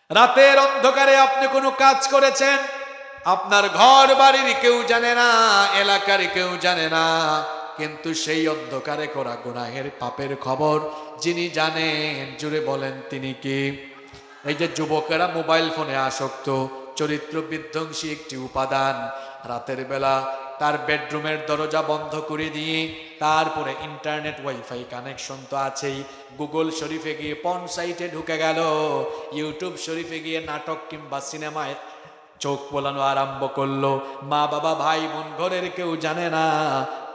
রাতের অন্ধকারে আপনি কোনো কাজ করেছেন, আপনার ঘর বাড়ির কেউ জানে না, এলাকার কেউ জানে না, কিন্তু সেই অন্ধকারে করা গুনাহের পাপের খবর যিনি জানেন, জুড়ে বলেন তিনি কি? এই যে যুবকেরা মোবাইল ফোনে আসক্ত, চরিত্র বিধ্বংসী একটি উপাদান। রাতের বেলা তার বেডরুমের দরজা বন্ধ করে দিয়ে তারপরে ইন্টারনেট ওয়াইফাই কানেকশন তো আছেই, গুগল শরীফে গিয়ে পর্ন সাইটে ঢুকে গেল, ইউটিউব শরীফে গিয়ে নাটক কিংবা সিনেমায় চোখ বোলানো আরম্ভ করলো। মা বাবা ভাই বোন ঘরের কেউ জানে না,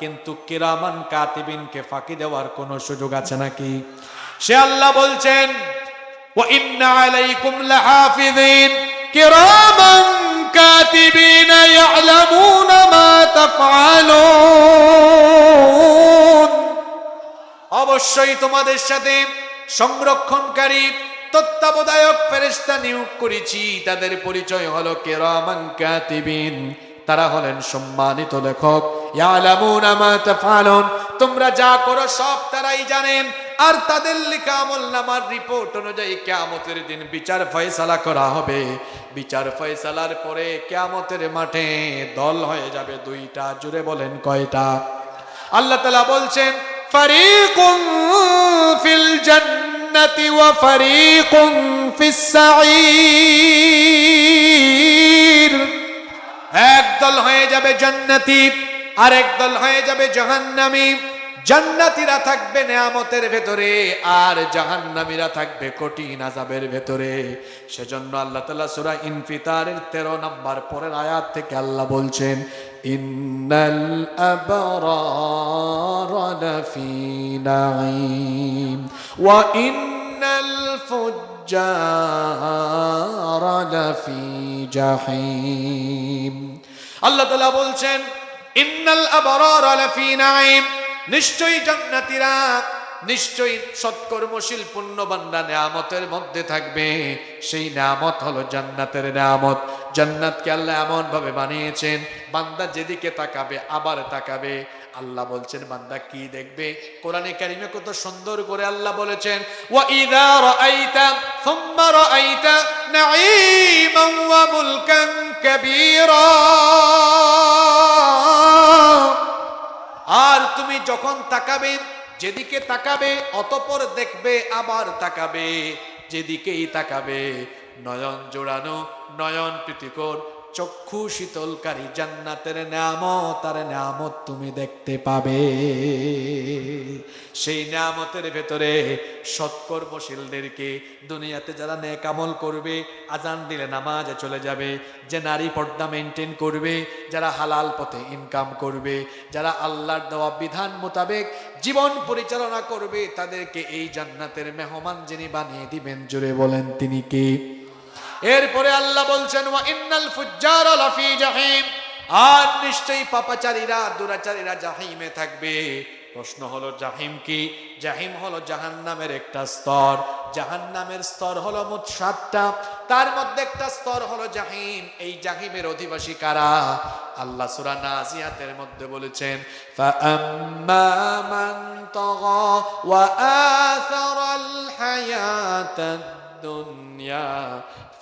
কিন্তু কিরামান কাতিবিনকে ফাঁকি দেওয়ার কোনো সুযোগ আছে নাকি? সে আল্লাহ বলছেন, ওয়া ইন্না আলাইকুম লাহাফিযিন কিরামান কাতিবিন ইয়ালামুনা মা তাফআলুন। অবশ্যই তোমাদের সাথে সংরক্ষণকারী তত্ত্বাবধায়ক ফেরেশতা নিয়োগ করেছি, তাদের পরিচয় হলো কিরামান কাতিবিন, তারা হলেন সম্মানিত লেখক। ইয়ালামুনা মা তাফআলুন, তোমরা যা করো সব তারাই জানেন, আর তাদের লেখা আমলনামার রিপোর্ট অনুযায়ী কিয়ামতের দিন বিচার ফয়সালা করা হবে। বিচার ফয়সালার পরে কিয়ামতের মাঠে দল হয়ে যাবে দুইটা, জুড়ে বলেন কয়টা? আল্লাহ তাআলা বলছেন, ফারিকুন ফিল জান্নাতি ওয়া ফারিকুন ফিস সাঈর। একদল হয়ে যাবে জান্নাতি, আর একদল হয়ে যাবে জাহান্নামী। জান্নাতীরা থাকবে নেয়ামতের ভেতরে, আর জাহান্নামীরা থাকবে কঠিন আযাবের ভেতরে। সেজন্য আল্লাহ তাআলা সূরা ইনফিতারের 13 নম্বর পরের আয়াত থেকে আল্লাহ বলছেন, ইন্নাল আবরারা লাফি নাঈম ওয়া ইন্নাল ফুজ্জারা লাফি জাহিম। আল্লাহ তাআলা বলছেন, ইন্নাল আবরারা লাফি নাঈম, নিশ্চয়ই জান্নাতীরা, নিশ্চয়ই সৎকর্মশীল পুণ্যবানরা নেয়ামতের মধ্যে থাকবে। সেই নেয়ামত হলো জান্নাতের নেয়ামত। জান্নাতকে আল্লাহ এমন ভাবে বানিয়েছেন, বান্দা যেদিকে তাকাবে আবার তাকাবে। আল্লাহ বলছেন বান্দা কি দেখবে? কোরআনে কারিমে কত সুন্দর করে আল্লাহ বলেছেন, ওয়া ইযা রাআইতা সুম্মা রাআইতা নাঈমান ওয়া মুলকান কাবীরা। আর তুমি যখন তাকাবে, যেদিকে তাকাবে অতঃপর দেখবে আবার তাকাবে, যেদিকেই তাকাবে নয়ন জোড়ানো, নয়ন প্রীতিকর, চক্ষু শীতলকারী জান্নাতের নেয়ামত আর নেয়ামত তুমি দেখতে পাবে। সেই নেয়ামতের ভেতরে সৎকর্মশীলদেরকে, দুনিয়াতে যারা নেক আমল করবে, আজান দিলে নামাজে চলে যাবে, যে নারী পর্দা মেনটেন করবে, যারা হালাল পথে ইনকাম করবে, যারা আল্লাহর দেওয়া বিধান মোতাবেক জীবন পরিচালনা করবে, তাদেরকে এই জান্নাতের মেহমান যিনি বানিয়ে দিবেন, জুড়ে বলেন তিনি কে? এরপরে আল্লাহ বলছেন, ওয়া ইন্নাল ফুজ্জারা লাফি জাহিম, আর নিশ্চয়ই পাপাচারীরা, দুরাচারীরা জাহিমে থাকবে। প্রশ্ন হলো জাহিম কি? জাহিম হলো জাহান্নামের একটা স্তর। জাহান্নামের স্তর হলো মোট 7টা, তার মধ্যে একটা স্তর হলো জাহিম। এই জাহিমের অধিবাসী কারা? আল্লাহ সূরা নাজিয়াতের মধ্যে বলেছেন, ফাআম্মা মান তাগা ওয়া আসারাল হায়াতাদ দুনিয়া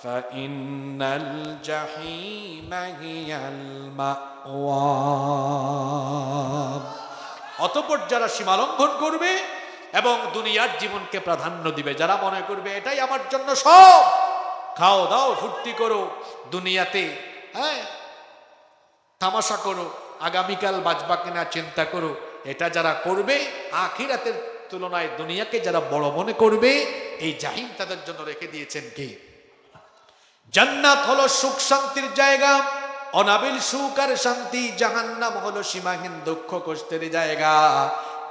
ফাইন্নাল জাহিমা হিয়াল মাওয়া। অতঃপর যারা সীমালঙ্ঘন করবে এবং দুনিয়ার জীবনকে প্রাধান্য দিবে, যারা মনে করবে এটাই আমার জন্য সব, খাও দাও ফুর্তি করো দুনিয়াতে, হ্যাঁ তামাশা করো, আগামীকাল বাঁচবা কিনা চিন্তা করো, এটা যারা করবে, আখিরাতের তুলনায় দুনিয়াকে যারা বড় মনে করবে, এই জাহিম তাদের জন্য রেখে দিয়েছেন কি? জান্নাত হলো সুখ শান্তির জায়গা, অনাবিল সুখ আর শান্তি। জাহান্নাম হলো সীমাহীন দুঃখ কষ্টের জায়গা।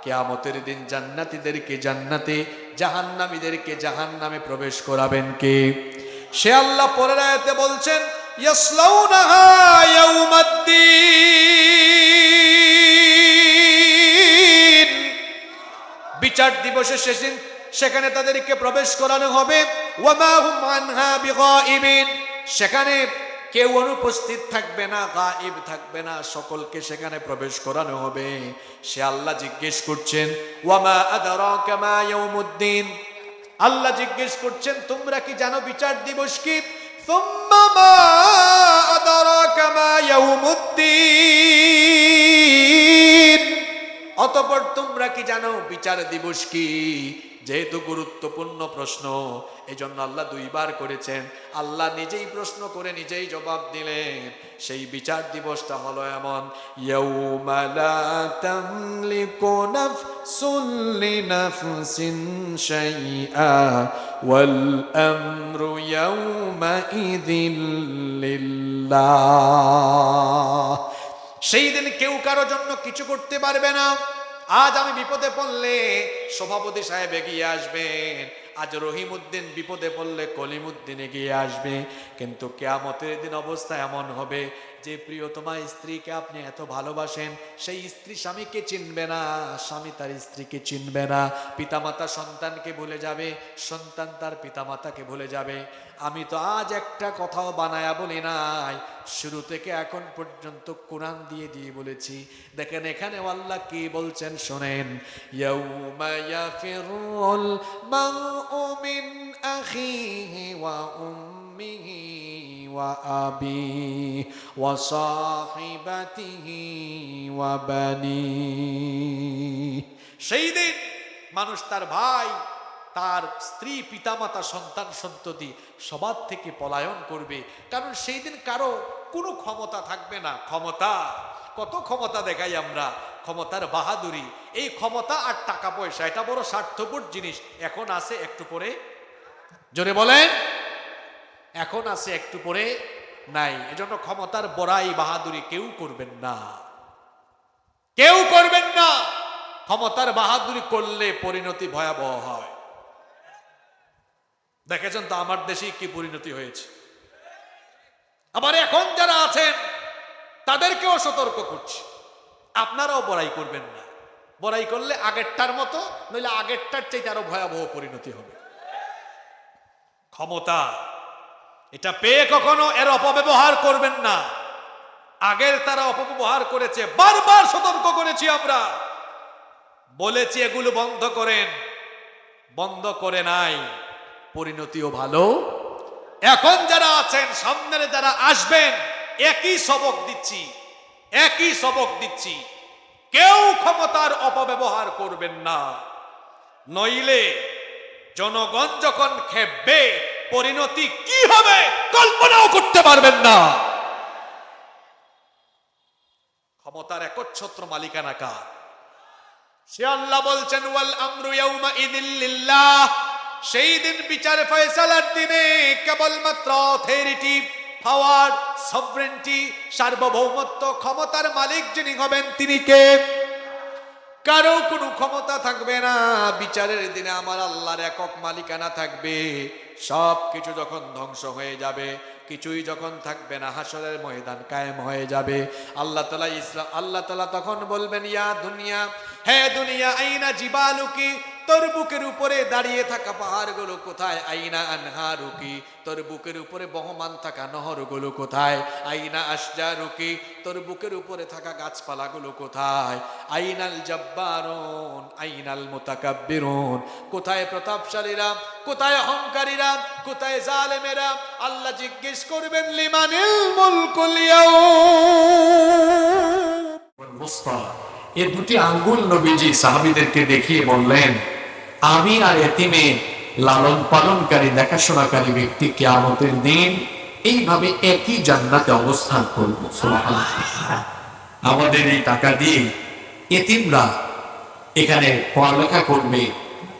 কিয়ামতের দিন জান্নাতীদেরকে জান্নাতে, জাহান্নামীদেরকে জাহান্নামে প্রবেশ করাবেন কে? সে আল্লাহ পরের আয়াতে বলছেন, ইয়াসলাউনাহা ইয়াউমাদ্দিন, বিচার দিবসে সেদিন সেখানে তাদেরকে প্রবেশ করানো হবে। ওয়া মা হুম আনহা বিগাইবিন, সেখানে কেউ অনুপস্থিত থাকবে না, গায়েব থাকবে না, সকলকে সেখানে প্রবেশ করানো হবে। সে আল্লাহ জিজ্ঞেস করছেন, ওয়া মা আদরাকা মা ইয়াউমুদ্দিন, আল্লাহ জিজ্ঞেস করছেন তোমরা কি জানো বিচার দিবস কি? সুম্মা মা আদরাকা মা ইয়াউমুদ্দিন, অতঃপর তোমরা কি জানো বিচার দিবস কি? যেহেতু গুরুত্বপূর্ণ প্রশ্ন, এজন্য আল্লাহ দুইবার করেছেন। আল্লাহ নিজেই প্রশ্ন করে নিজেই জবাব দিলেন। সেই বিচার দিবসটা হলো এমন, ইয়াউমা লা তামলিকু নাফসুন লিনাফসিন শাইআ ওয়াল আমরু ইয়াউমা ইযিল লিল্লাহ। সেই দিন কেউ কারো জন্য কিছু করতে পারবে না। আজ আমি বিপদে পড়লে সভাপতি সাহেব এগিয়ে আসবেন, আজ রহিমউদ্দিন বিপদে পড়লে কলিমউদ্দিন এগিয়ে আসবে। কিন্তু কিয়ামতের দিন অবস্থা এমন হবে যে প্রিয়তমা স্ত্রীকে আপনি এত ভালোবাসেন, সেই স্ত্রী স্বামীকে চিনবে না, স্বামী তার স্ত্রীকে চিনবে না, পিতামাতা সন্তানকে ভুলে যাবে, সন্তান তার পিতামাতাকে ভুলে যাবে। আমি তো আজ একটা কথাও বানায়া বলি নাই, শুরু থেকে এখন পর্যন্ত কোরআন দিয়ে দিয়ে বলেছি। দেখেন এখানে আল্লাহ কি বলছেন শোনেন, ইয়াউমা ইয়াফিরুল মারউ মিন আখিহি ওয়া উম্মিহি ওয়া আবিহি ওয়া সাহিবাতিহি ওয়া বানিহি। সেই দিন মানুষ তার ভাই, তার স্ত্রী, পিতামাতা, সন্তান সন্ততি সবার থেকে পলায়ন করবে। কারণ সেই দিন কারো কোনো ক্ষমতা থাকবে না। ক্ষমতা, কত ক্ষমতা দেখাই আমরা, ক্ষমতার বাহাদুরি। এই ক্ষমতা আর টাকা পয়সা এটা বড় স্বার্থপর জিনিস। এখন আছে একটু পরে, জোরে বলেন, এখন আছে একটু পরে নাই। এজন্য ক্ষমতার বড়াই বাহাদুরি কেউ করবেন না, কেউ করবেন না। ক্ষমতার বাহাদুরি করলে পরিণতি ভয়াবহ হয়। দেখেছেন তো আমার দেশে কি পরিণতি হয়েছে। আবার এখন যারা আছেন তাদেরকেও সতর্ক করছি, আপনারাও বড়াই করবেন না। বড়াই করলে আগেরটার মতো, নইলে আগেরটার চাইতে আরো ভয়াবহ পরিণতি হবে। ক্ষমতা এটা পেয়ে কখনো এর অপব্যবহার করবেন না। আগের তারা অপব্যবহার করেছে, বারবার সতর্ক করেছি আমরা, বলেছি এগুলো বন্ধ করেন, বন্ধ করে নাই, পরিণতিও ভালো। এখন যারা আছেন, সামনে যারা আসবেন, একই সবক দিচ্ছি, একই সবক দিচ্ছি, কেউ ক্ষমতার অপব্যবহার করবেন না, নইলে জনগণ যখন খেপবে পরিণতি কি হবে কল্পনাও করতে পারবেন না। ক্ষমতার একচ্ছত্র মালিকানা কার? সে আল্লাহ বলছেন ওয়াল আমরু ইয়াউমা ইযিল লিল্লাহ। সেই দিন বিচার ফয়সালার দিনে কেবলমাত্র অথরিটি, পাওয়ার, সভরেন্টি, সার্বভৌমত্ব, ক্ষমতার মালিক যিনি হবেন তিনি কে? কারো কোনো ক্ষমতা থাকবে না। বিচারের দিনে আমার আল্লাহর একক মালিকানা থাকবে। সব কিছু যখন ধ্বংস হয়ে যাবে, কিছুই যখন থাকবে না, হাসরের ময়দান কায়েম হয়ে যাবে। আল্লাহ তাআলা তখন বলবেন, ইয়া দুনিয়া, হে দুনিয়া, আইনা জিবালুকি, তোর বুকের উপরে দাঁড়িয়ে থাকা পাহাড়গুলো কোথায়? আইনা আনহারুকি, তোর বুকের উপরে বহমান থাকা নহরগুলো কোথায়? আইনা আশজারুকি, তোর বুকের উপরে থাকা গাছপালাগুলো কোথায়? আইনাল জব্বারুন আইনাল মুতাকাব্বিরুন, কোথায় প্রতাপশালীরা, কোথায় অহংকারীরা, কোথায় জালেমেরা? আল্লাহ জিজ্ঞেস করবেন, লিমানিল মুলকুল ইয়াউম। এই দুটি আঙ্গুল নবীজি সাহাবীদেরকে দেখিয়ে বললেন, আমি আর এতিমে লালন পালনকারী, দেখাশোনাকারী ব্যক্তি কিয়ামতের দিন এইভাবে একই জান্নাতে অবস্থান করব। সুবহানাল্লাহ। আমাদের এই টাকা দিয়ে এতিমরা এখানে পড়ালেখা করবে,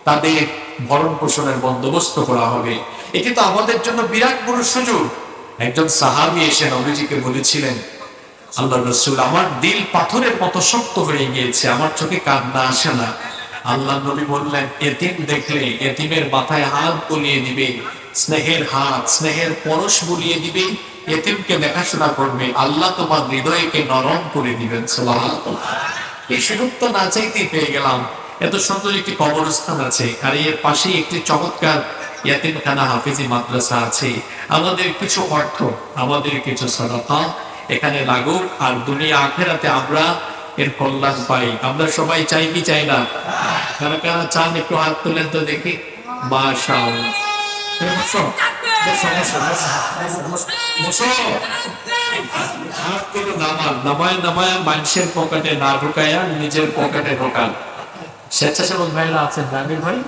তাদের ভরণ পোষণের বন্দোবস্ত করা হবে। এটি তো আমাদের জন্য বিরাট বড় সুযোগ। একজন সাহাবী এসে নবীজিকে বলেছিলেন, আল্লাহ রাসূল, আমার দিল পাথরের মতো শক্ত হয়ে গিয়েছে, আমার চোখে কান্না আসে না। আল্লাহ নবী বললেন, এতিম দেখলে এতিমের মাথায় হাত বুলিয়ে দিবে, স্নেহের হাত, স্নেহের পরশ বুলিয়ে দিবে, এতিমকে দেখাশোনা করবে, আল্লাহ তোমার হৃদয়কে নরম করে দিবেন। সুবহানাল্লাহ। এই সুযোগ তো না চাইতেই পেয়ে গেলাম। এত সুন্দর একটি কবরস্থান আছে, আর এর পাশেই একটি চমৎকার ইয়াতিমখানা, হাফিজি মাদ্রাসা আছে। আমাদের কিছু অর্থ, আমাদের কিছু সাদাকা এখানে লাগুক, আর দুনিয়া আখেরাতে আমরা এর কল্যাণ পাই। আমরা সবাই চাই কি চাই না? কারা কারা চান একটু হাত তুলেন তো দেখি। মাশাআল্লাহ। বসো, বসো, বসো, বসো, বসো, বসো। হাতগুলো নামান, নামায় নামায় মানুষের পকেটে না ঢুকাইয়া নিজের পকেটে ঢোকান। স্বেচ্ছাসেবক ভাইরা আছেন জামির ভাই,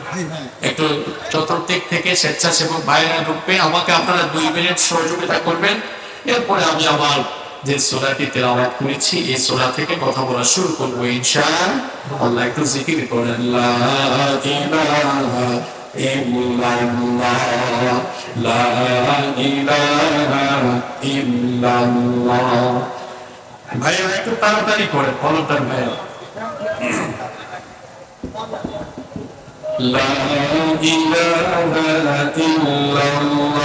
একটু চতুর্দিক থেকে স্বেচ্ছাসেবক ভাইরা ঢুকবে, আমাকে আপনারা 2 মিনিট সহযোগিতা করবেন। এরপরে আমি আমার যে সূরাটি তেলাওয়াত করেছি এই সূরা থেকে কথা বলা শুরু করবো ইনশাআল্লাহ। একটু জিকির করেন, লা ইলাহা ইল্লাল্লাহ, লা ইলাহা ইল্লাল্লাহ। ভাইয়া একটু তাড়াতাড়ি করেন, ভলান্টার ভাইয়া। لا إله إلا الله،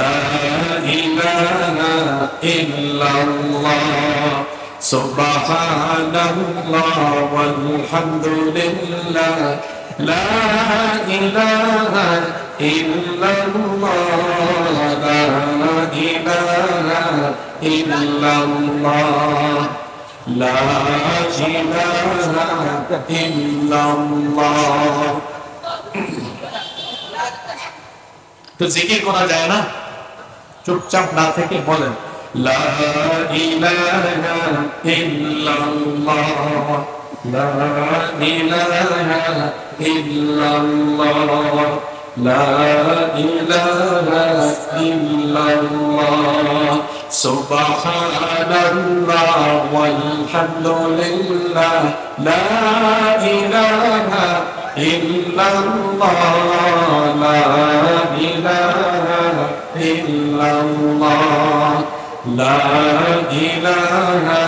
لا إله إلا الله، سبحان الله والحمد لله، لا إله إلا الله، لا إله إلا الله، لا إله إلا الله। তো জিকির করা যায় না, চুপচাপ না থেকে বলেন, লা ইলাহা ইল্লাল্লাহ, লা ইলাহা ইল্লাল্লাহ, লা ইলাহা ইল্লাল্লাহ, সুবহানাল্লাহ ওয়ালহামদুলিল্লাহ, লা ইলাহা ইল্লাল্লাহ, লা ইলাহা ইল্লাল্লাহ, লা ইলাহা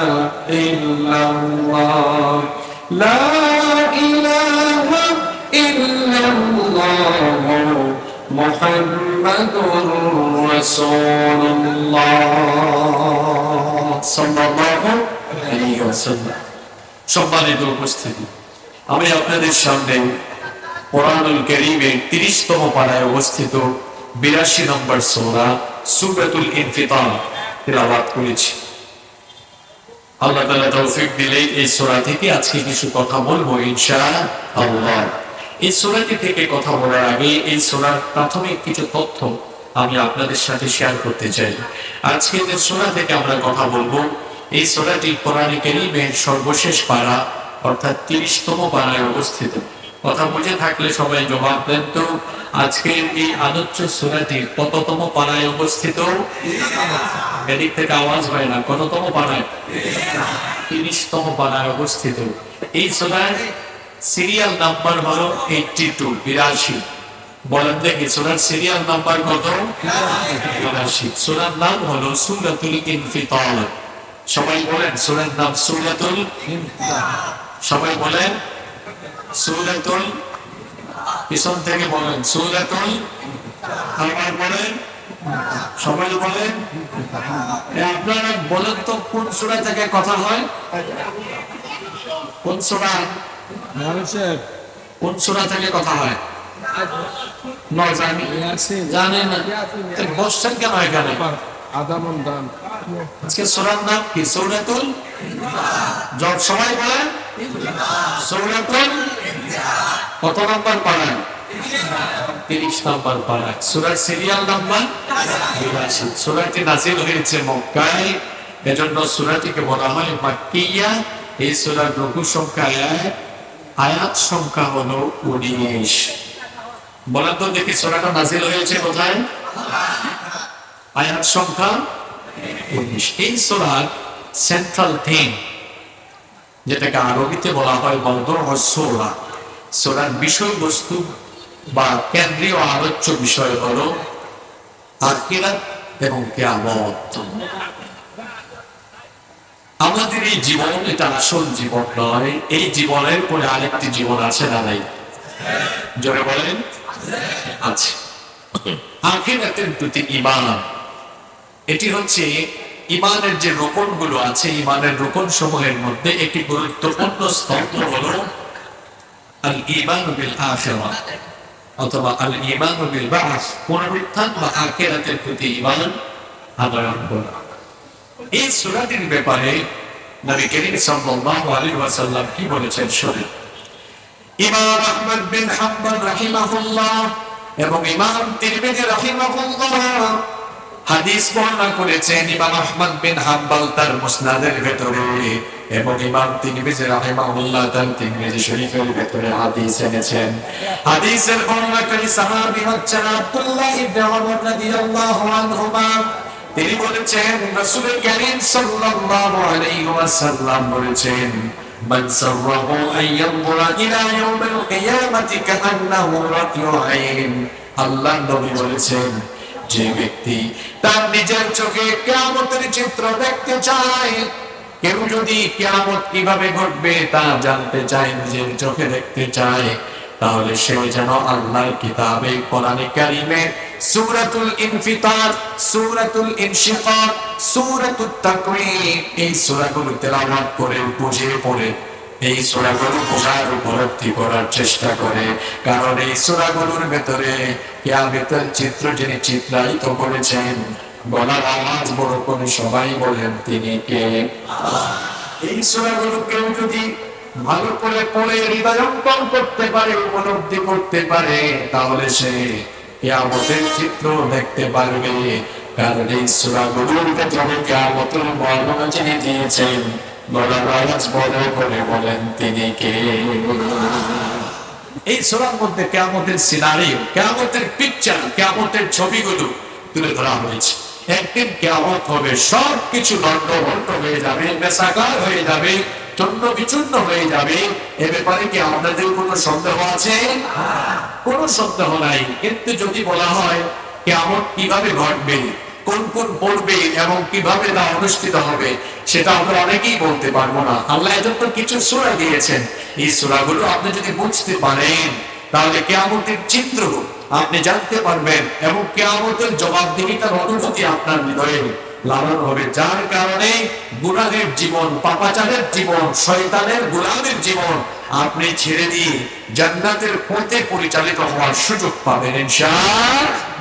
ইল্লাল্লাহ, লা ইলাহা ইল্লাল্লাহ, মুহাম্মাদুর রাসূলুল্লাহ সাল্লাল্লাহু আলাইহি ওয়াসাল্লাম। সম্মানিত উপস্থিতি, আমি আপনাদের সামনে কোরআনুল কারীমের 30তম পারায় অবস্থিত 82 নম্বর সূরা সূরাতুল ইনফিতার তেলাওয়াত করেছি। আল্লাহ তাআলা তৌফিক দিলে এই সূরা থেকে আজকে কিছু কথা বলবো ইনশাআল্লাহ। এই সূরাটি থেকে কথা বলার আগে এই সূরার প্রাথমিক কিছু তথ্য আমি আপনাদের সাথে শেয়ার করতে চাই। আজকে যে সূরা থেকে আমরা কথা বলবো এই সূরাটি কোরআন কারীমের সর্বশেষ পারা অর্থাৎ 30তম পারায় অবস্থিত। কথা বুঝে থাকলে সবাই জবাব দেন তো, আজকের এই আলোচ্য সূরাটি কততম পারায় অবস্থিত? এদিক থেকে আওয়াজ হয় না, কততম পারায়? 30তম পারায় অবস্থিত। এই সূরার সিরিয়াল নাম্বার হলো 82, 82। বলেন দেখি সূরার সিরিয়াল নাম্বার কত? 82। সূরার নাম হলো সূরাতুল ইনফিতার। সবাই বলেন সূরার নাম সূরাতুল ইনফিতার। সবাই বলেন সূরাতুল, পিছন থেকে বলেন সূরাতুল, আবার বলেন, সবাই বলেন। আপনারা বলেন তো কোন সূরা থেকে কথা হয়? কোন সূরা? কোন সূরা থেকে কথা হয়? জানেন না? বসছেন কেন এখানে? আজকে সূরার নাম কি? সূরাতুল। সবাই বলেন সূরাতুল। কত নম্বর পারা? 30 নম্বর পারা। সূরার সিরিয়াল নাম্বার 82। সূরাটি নাযিল হয়েছে মক্কায়, এজন্য সূরাটিকে বলা হয় মাক্কিয়া। এই সূরার রুকু সংখ্যা 1, আয়াত সংখ্যা হলো 19। বলেন তো দেখি সূরাটা নাযিল হয়েছে কোথায়? আয়াত সংখ্যা 19। এই সূরার সেন্ট্রাল থিম, যেটাকে আরবিতে বলা হয় মাওদুউস সূরা, সূরার বিষয়বস্তু বা কেন্দ্রীয় আলোচ্য বিষয় হলো আখিরাত এবং কিয়ামত। আমাদের এই জীবন এটা আসল জীবন নয়, এই জীবনের পরে আরেকটি জীবন আছে না নাই? জোরে বলেন আছে। আখিরাতের প্রতি ঈমান, এটি হচ্ছে ঈমানের যে রোকন গুলো আছে, ঈমানের রোকন সমূহের মধ্যে একটি গুরুত্বপূর্ণ স্তম্ভ হলো আল ঈমান বিল আখিরাহ অথবা আল ঈমান বিল বা'স, পুনরুত্থান বা আখিরাতের প্রতি ঈমান আনয়ন করা। এই সূরাটির ব্যাপারে নবী করিম সাল্লাল্লাহু আলাইহি ওয়াসাল্লাম কি বলেছেন শুনুন। ইমাম আহমদ বিন হাম্বল রাহিমাহুল্লাহ এবং ইমাম তিরমিজি রাহিমাহুল্লাহ হাদিস বর্ণনা করেছেন। ইমাম আহমদ বিন হাম্বল তার মুসনাদের ভেতরে এবং ইমাম তিরমিজি রাহিমাহুল্লাহ তার তিরমিজি শরীফের ভেতরে হাদিস এনেছেন। হাদিসের বর্ণনাকারী সাহাবী হচ্ছেন আব্দুল্লাহ ইবনে ওমর রাদিয়াল্লাহু আনহুমা। তিনি বলেছেন রাসূল কারীম সাল্লাল্লাহু আলাইহি ওয়াসাল্লাম বলেছেন মান সাররাহু আন ইয়ানজুরা ইলা ইয়াউমিল কিয়ামাতি কাআন্নাহু রা'য়ু আইন। আল্লাহর নবী বলেছেন যে ব্যক্তি তার নিজের চোখে কিয়ামতের চিত্র দেখতে চায়, কেউ যদি কিয়ামত কিভাবে ঘটবে তা জানতে চায়, নিজের চোখে দেখতে চায়, তাহলে সে যেন আল্লাহর কিতাবে কোরআনে কারীমে সূরাতুল ইনফিতার, সূরাতুল ইনশিকাক, সূরাতুত তাকওয়ির এই সূরাগুলো তেলাওয়াত করে বুঝে পড়ে এই সূরাগুলো বোঝার উপলব্ধি করার চেষ্টা করে। কারণ এই সূরাগুলোর ভেতরে কিয়ামতের চিত্র যিনি চিত্রায়িত করেছেন, গলার আওয়াজ বড় করে সবাই বলেন তিনি কে? এই সূরাগুলো কেউ যদি ভালো করে পড়ে হৃদয়ঙ্গম করতে পারে, উপলব্ধি করতে পারে, তাহলে সে কিয়ামতের চিত্র দেখতে পারবে। কারণ এই সূরাগুলোর ভেতরে কিয়ামতের বর্ণনা যিনি দিয়েছেন, গলার আওয়াজ বড় করে বলেন তিনি কে? এই সূরার মধ্যে কিয়ামতের সিনারিও, কিয়ামতের পিকচার, কিয়ামতের ছবিগুলো তুলে ধরা হয়েছে। একদিন কিয়ামত হবে, সবকিছু লন্ডভন্ড হয়ে যাবে, বেসাকার হয়ে যাবে, চূর্ণ বিচূর্ণ হয়ে যাবে। এ ব্যাপারে কি আপনাদের কোনো সন্দেহ আছে? কোনো সন্দেহ নাই। কিন্তু যদি বলা হয় কিয়ামত কিভাবে ঘটবে, কোন কোন পড়বে এবং কিভাবে তা অনুষ্ঠিত হবে, সেটা আমরা অনেকেই বলতে পারবো না। আল্লাহ এজন্য কিছু সূরা দিয়েছেন। এই সূরাগুলো আপনি যদি বুঝতে পারেন, তাহলে কিয়ামতের চিত্র আপনি জানতে পারবেন এবং কিয়ামতের জবাবদিহিতার অনুভূতি আপনার হৃদয়ে লালন হবে। যার কারণে গুনাহের জীবন, পাপাচারের জীবন, শয়তানের গোলামের জীবন আপনি ছেড়ে দিয়ে জান্নাতের পথে পরিচালিত হওয়ার সুযোগ পাবেন ইনশাআল্লাহ।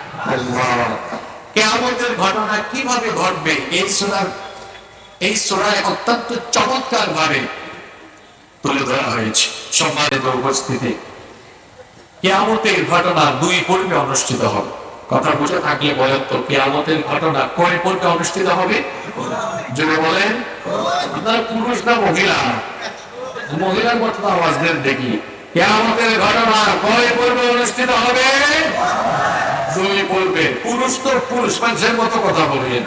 কিয়ামতের ঘটনা কিভাবে ঘটবে এই সূরায় অত্যন্ত চমৎকার ভাবে তুলে ধরা হয়েছে। সম্মানিত উপস্থিতি, কিয়ামতের ঘটনা দুই পর্বে অনুষ্ঠিত হবে। কথা বুঝে থাকলে বলেন তো, কিয়ামতের ঘটনা কয় পর্বে অনুষ্ঠিত হবে? যদি বলেন আপনারা পুরুষ না মহিলা? মহিলার মতো আওয়াজ দেন দেখি। কিয়ামতের ঘটনা কয় পর্বে অনুষ্ঠিত হবে? দুই পর্বে। পুরুষ তো পুরুষ মানুষের মতো কথা বলবেন।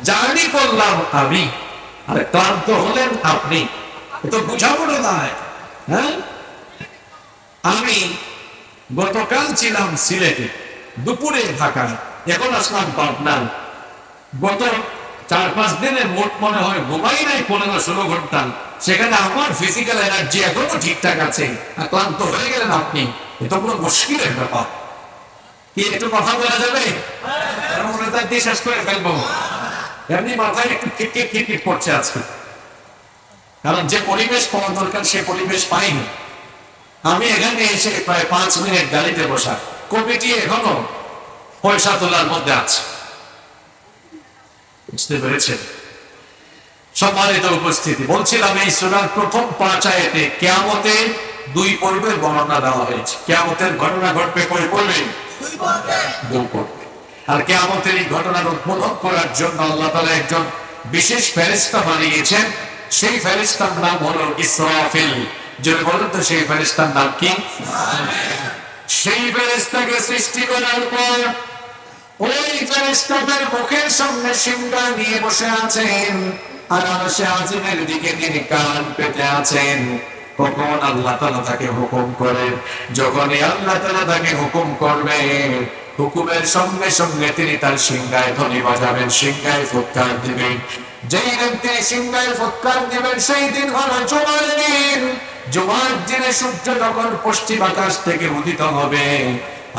জানি করলাম আমি, আরে ক্লান্ত হলেন আপনি, তো বুঝাবো না। হ্যাঁ, আমি গতকাল ছিলাম সিলেটে, দুপুরে ঢাকায়, এখন আসলাম পাবনায়। গত 4-5 দিনের মোট মনে হয় ঘুমাই নাই 15-16 ঘন্টা। সেখানে আমার ফিজিক্যাল এনার্জি এখনো ঠিকঠাক আছে, ক্লান্ত হয়ে গেলেন আপনি, এটা পুরো মুশকিলের ব্যাপার। কি একটু কথা বলা যাবে? শেষ করে ফেলবো। এমনি মাথায় একটু খিটখিট খিটখিট করছে আজকে, কারণ যে পরিবেশ পাওয়া দরকার সে পরিবেশ পাইনি। আমি এখানে এসে প্রায় 5 মিনিট গাড়িতে বসা, কমিটি এখনো পয়সা তোলার মধ্যে আছে। বুঝতে পেরেছেন? সম্মানিত উপস্থিতি, বলছিলাম এই সূরার প্রথম 5 আয়াতে কিয়ামতের দুই পর্বের বর্ণনা দেওয়া হয়েছে। কিয়ামতের ঘটনা ঘটবে কয় পর্বে? দুই পর্বে। আর কিয়ামতের এই ঘটনার উদ্বোধন করার জন্য আল্লাহ তাআলা একজন বিশেষ ফেরেশতা বানিয়েছেন। সেই ফেরেশতার নাম হলো ইসরাফিল। যদি বলেন তো সেই ফেরেশতার নাম কি? সেই ফেরেশতাকে সৃষ্টি করার পর ওই ফেরেশতাদের মুখের সামনে সিংহা নিয়ে বসে আছেন, আর আরশে আজিমের দিকে তিনি কান পেতে আছেন। কখন আল্লাহ তাআলা তাকে হুকুম করেন, যখনই আল্লাহ তাআলা তাকে হুকুম করবেন, হুকুমের সঙ্গে সঙ্গে তিনি তার সিংহায় ধ্বনি বাজাবেন, সিংহায় ফুৎকার দিবেন। যেই দিন তিনি সিংহায় ফুৎকার দিবেন সেই দিন হলো জুমার দিন। জুমার দিনে সূর্য যখন পশ্চিম আকাশ থেকে উদিত হবে,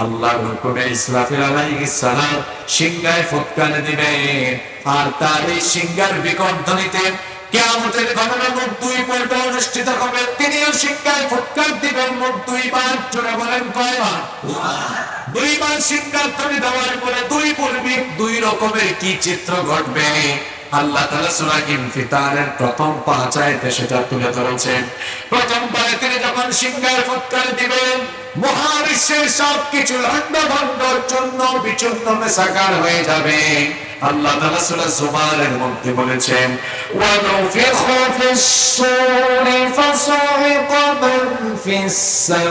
আল্লাহর হুকুমে ইসরাফিল আলাইহিস সালাম সিংহায় ফুৎকার দিবেন, আর তার এই সিংহার বিকট ধ্বনিতে কিয়ামতের ঘটনা মোট দুই পর্বে অনুষ্ঠিত হবে। তিনিও সিংহায় ফুৎকার দিবেন মোট 2 বার। জোরে বলেন কয়বার? 2 বার সিংহার ধ্বনি দেওয়ার পরে দুই পর্বে দুই রকমের কি চিত্র ঘটবে আল্লাহ তাআলা সূরা ইনফিতারের প্রথম 5 আয়াতে সেটা তুলে ধরেছেন। প্রথম পারে তিনি যখন সিংহায় ফুৎকার দিবেন, মহাবিশ্বের সবকিছু লন্ডভন্ডর চূর্ণ বিচূর্ণ মেসাকার হয়ে যাবে। আল্লাহ তাআলা সূরা জুমারের মধ্যে বলেছেন, ওয়া নুফিখু ফিস-সূরি ফাসাইকা মান ফিস-সামাওয়াতি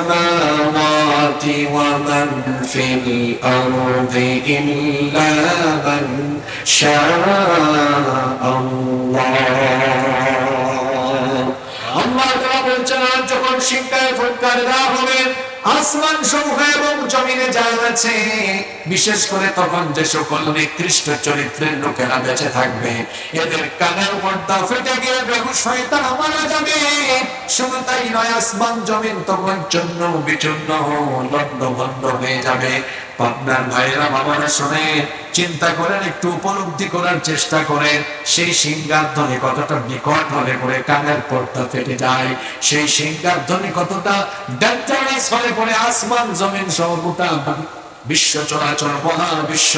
ওয়া মান ফিল আরদি ইল্লা মান শাআআল্লাহ। আল্লাহ তাআলা বলছেন, যখন সিংহায় ফুৎকার দেওয়া হবে, আসমান সমূহ এবং জমিনে যা আছে, বিশেষ করে তখন যে সকল নিকৃষ্ট চরিত্রের লোকেরা বেঁচে থাকবে, এদের কানের পর্দা ফেটে গিয়ে বেহুশ হয়ে তারা মারা যাবে। শুধু তাই নয়, আসমান জমিন তখন চূর্ণ বিচূর্ণ লন্ডভন্ড হয়ে যাবে। আপনার ভাইরা বাবারা শুনে চিন্তা করেন, একটু উপলব্ধি করার চেষ্টা করেন, সেই সিংহার ধ্বনি কতটা বিকট হলে পরে কানের পর্দা ফেটে যায়, সেই সিংহার ধ্বনি কতটা ডেঞ্জারাস হলে পরে আসমান জমিন সহ গোটা বিশ্ব চরাচর মহাবিশ্ব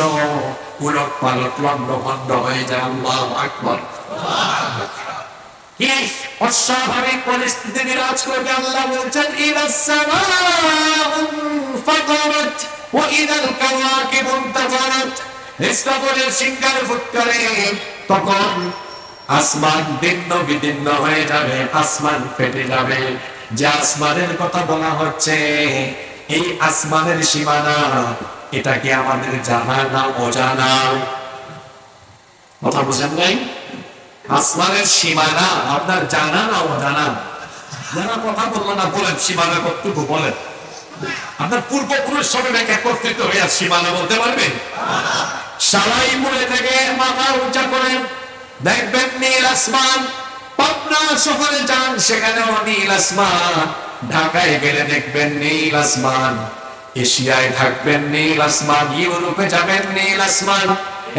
উলট পালট লন্ডভন্ড হয়ে যায়। আল্লাহু আকবার। কি অস্বাভাবিক পরিস্থিতি বিরাজ করবে। আল্লাহ বলছেন, ইদাস সামাউ ফাতারাত ওয়া ইদাল কাওয়াকিবু ইনতাফারাত। ইসরাফিলের সিংহার ফুৎকারে তখন আসমান ভিন্ন বিদীর্ণ হয়ে যাবে, আসমান ফেটে যাবে। যে আসমানের কথা বলা হচ্ছে, এই আসমানের সীমানা, এটা কি আমাদের জানা না অজানা? কথা বুঝেন নাই? আসমানের সীমানা আপনার জানা না অজানা? যারা কথা বললো না বলেন, সীমানা কতটুকু বলেন? আপনার পূর্বপুরুষ সবে একত্রিত হয়ে সীমানা বলতে পারবেন? সারাই মূলে থেকে মাথা উঁচা করেন, দেখবেন নীল আসমান। পাবনা শহরে যান, সেখানেও নীল আসমান। ঢাকায় গেলে দেখবেন নীল আসমান। এশিয়ায় থাকবেন নীল আসমান, ইউরোপে যাবেন নীল আসমান,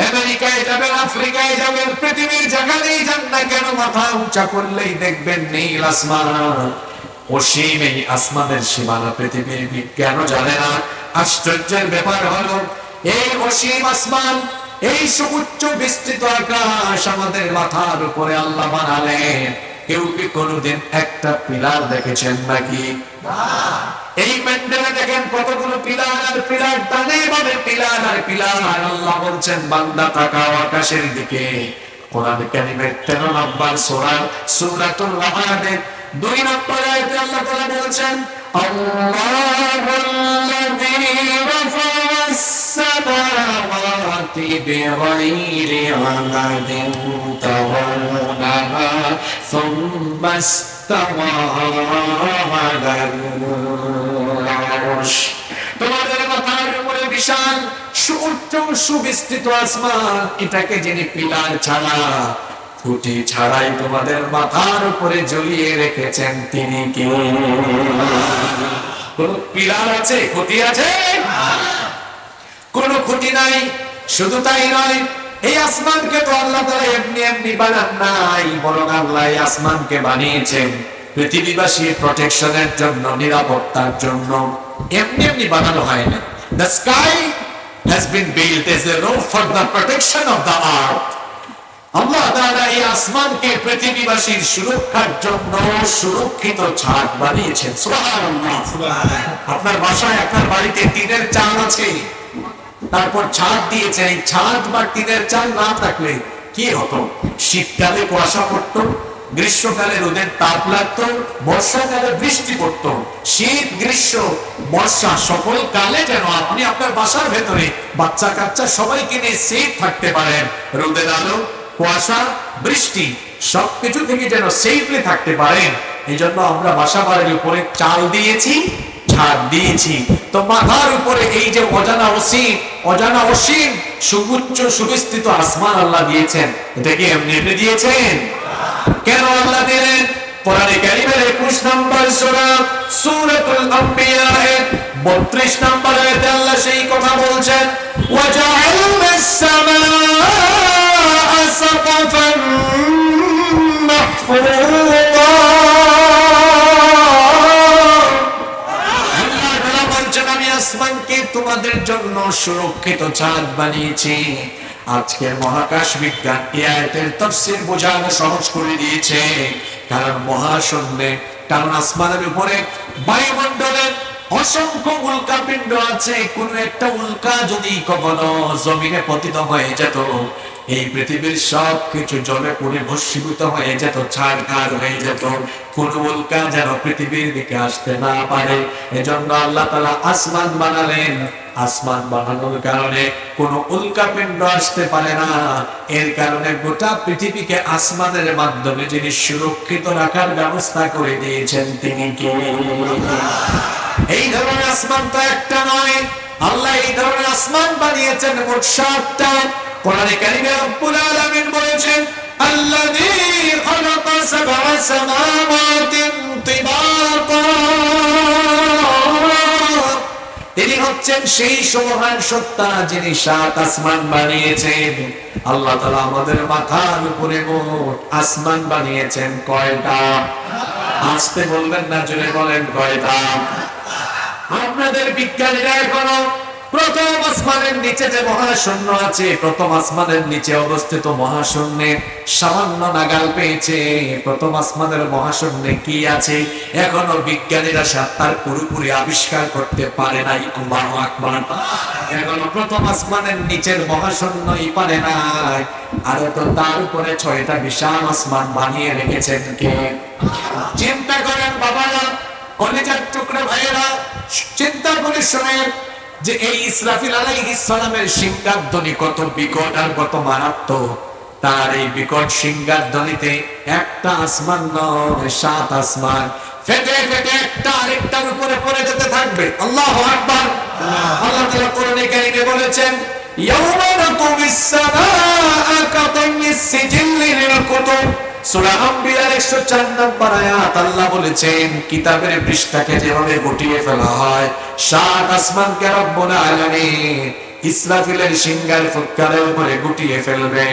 আমেরিকায় যাবেন, আফ্রিকায় যাবেন, পৃথিবীর যেখানেই যান না কেন মাথা উঁচা করলেই দেখবেন নীল আসমান। অসীম এই আসমানের সীমানা পৃথিবীর বিজ্ঞানও জানে না। আশ্চর্যের ব্যাপার হলো, এই অসীম আসমান, এই সুউচ্চ বিস্তৃত আকাশ আমাদের মাথার উপরে আল্লাহ বানালেন। কেউ কি কোনোদিন একটা পিলার দেখেছেন নাকি? এই প্যান্ডেলে দেখেন কতগুলো পিলার আর পিলার, ডানে বামে পিলার আর পিলার। আল্লাহ বলছেন, বান্দা তাকাও আকাশের দিকে। কোরআন কারীমের 13 নম্বর সূরা সূরাতুল রহমানের 2 নম্বর আয়াতে আল্লাহ তাআলা বলছেন, আল্লাহুল্লাযী রাফা'আস সামাওয়াতি বিগাইরি আমাদিন তারাওনাহা সুম্মা ইসতাওয়া আলাল আরশ। তোমাদের মাথার উপরে বিশাল সুউচ্চ সুবিস্তৃত আসমান, এটাকে যিনি পিলার ছাড়া, খুঁটি ছাড়াই তোমাদের মাথার উপরে ঝুলিয়ে রেখেছেন, তিনি কি? কোন পিলার আছে? খুঁটি আছে? কোন খুঁটি নাই। শুধু তাই নয়, এই আসমানকে তো আল্লাহ তাআলা এমনি এমনি বানান নাই, বরং আল্লাহ এই আসমানকে বানিয়েছেন পৃথিবীবাসীর প্রোটেকশনের জন্য, নিরাপত্তার জন্য। এমনি এমনি বানানো হয় না। The sky has been built as a roof for the protection of the earth. আল্লাহ তাআলা এই আসমানকে পৃথিবীবাসীর সুরক্ষার জন্য সুরক্ষিত ছাদ বানিয়েছেন। সুবহানাল্লাহ। আপনার বাসায়, আপনার বাড়িতে টিনের চাল আছে, তারপর ছাদ দিয়েছে। এই ছাদ বা টিনের চাল না থাকলে কি হতো? শীতকালে কুয়াশা পড়তো, গ্রীষ্মকালে রোদের তাপ লাগতো, বর্ষাকালে বৃষ্টি পড়তো। শীত, গ্রীষ্ম, বর্ষা সকল কালে যেন আপনি আপনার বাসার ভেতরে বাচ্চা কাচ্চা সবাইকে নিয়ে সেফ থাকতে পারেন। রোদের আলো, কুয়াশা, বৃষ্টি সবকিছু থেকে যেন সেফলি থাকতে পারেন, এই জন্য আমরা বাসা বাড়ির উপরে চাল দিয়েছি, ছাদ দিয়েছি। তো মাথার উপরে এই যে অজানা অসীম সুউচ্চ সুবিস্তৃত আসমান আল্লাহ দিয়েছেন, এটা কি এমনি এমনি দিয়েছেন? কেন আল্লাহ দিলেন? কোরআনে কারীমের 21 নম্বর সূরা সূরাতুল আম্বিয়া এর 32 নম্বর আয়াতে আল্লাহ সেই কথা বলছেন, ওয়াজআলনাস সামাআ সাকফান মাহফুযা। আল্লাহ তাআলা বলছেন, আমি আসমানকে তোমাদের জন্য সুরক্ষিত ছাদ বানিয়েছি। আজকের মহাকাশ বিজ্ঞান এই আয়াতের তাফসীর বোঝানো সহজ করে দিয়েছে। কারণ মহাশূন্যে কারণ আসমানের উপরে বায়ুমণ্ডলের অসংখ্য উল্কা পিণ্ড আছে। কোন একটা উল্কা যদি কখনো জমিনে পতিত হয়ে যেত, এই পৃথিবীর সব কিছু জলে পুড়ে ভস্মীভূত হয়ে যেত, ছাড়খাড় হয়ে যেত। কোন উল্কা যেন পৃথিবীর দিকে আসতে না পারে, এজন্য আল্লাহ তাআলা আসমান বানালেন। আসমান বানানোর কারণে কোন উল্কা পিণ্ড আসতে পারে না। এর কারণে গোটা পৃথিবীকে আসমানের মাধ্যমে যিনি সুরক্ষিত রাখার ব্যবস্থা করে দিয়েছেন তিনি কে? এই ধরনের আসমান তো একটা নয়, আল্লাহ এই ধরনের আসমান বানিয়েছেন মোট 7টা। কোরআনে কারিমে রব্বুল আলামিন বলেছেন, আল্লাযী খালাকা সাবআ সামাওয়াতিন তিবাকা, তিনি হচ্ছেন সেই মহান সত্তা যিনি 7 আসমান বানিয়েছেন। আল্লাহ তাআলা আমাদের মাথার উপরে মোট আসমান বানিয়েছেন কয়টা? আসতে বলবেন না, জোরে বলেন কয়টা? আপনাদের বিজ্ঞানীরা এখনো প্রথম আসমানের নিচে যে মহাশূন্য আছে, প্রথম আসমানের নিচে অবস্থিত মহাশূন্যে সামান্য নাগাল পেয়েছে। প্রথম আসমানের মহাশূন্যে কি আছে এখনো বিজ্ঞানীরা তার পুরোপুরি আবিষ্কার করতে পারে নাই। আল্লাহু আকবার। এখনো প্রথম আসমানের নিচের মহাশূন্যই পারে নাই, আর তো তার উপরে 6টা বিশাল আসমান বানিয়ে রেখেছেন কে? চিন্তা করেন বাবারা, কলেজের টুকরা ভাইয়েরা, চিন্তা করে শোনেন যে এই ইসরাফিল আলাইহিস সালামের সিংহার ধ্বনি কত বিকট আর কত মারাত্মক। তার এই বিকট সিংহার ধ্বনিতে একটা আসমান নয়, 7 আসমান ফেটে ফেটে একটা আরেকটার উপরে পড়ে যেতে থাকবে। আল্লাহু আকবার। আল্লাহ তাআলা কোরআনে কারীমে বলেছেন, ইয়াউমা নাতুমিস সামাআ কাতাইয়িস সিজিল্লি লিল কুতুব। সূরা আম্বিয়ার 104 নম্বর আয়াত। আল্লাহ বলেছেন, কিতাবের পৃষ্ঠাকে যেভাবে গুটিয়ে ফেলা হয়, 7 আসমানকে রব্বুল আলামিন ইসরাফিলের সিংহার ফুৎকারের উপরে গুটিয়ে ফেলবে।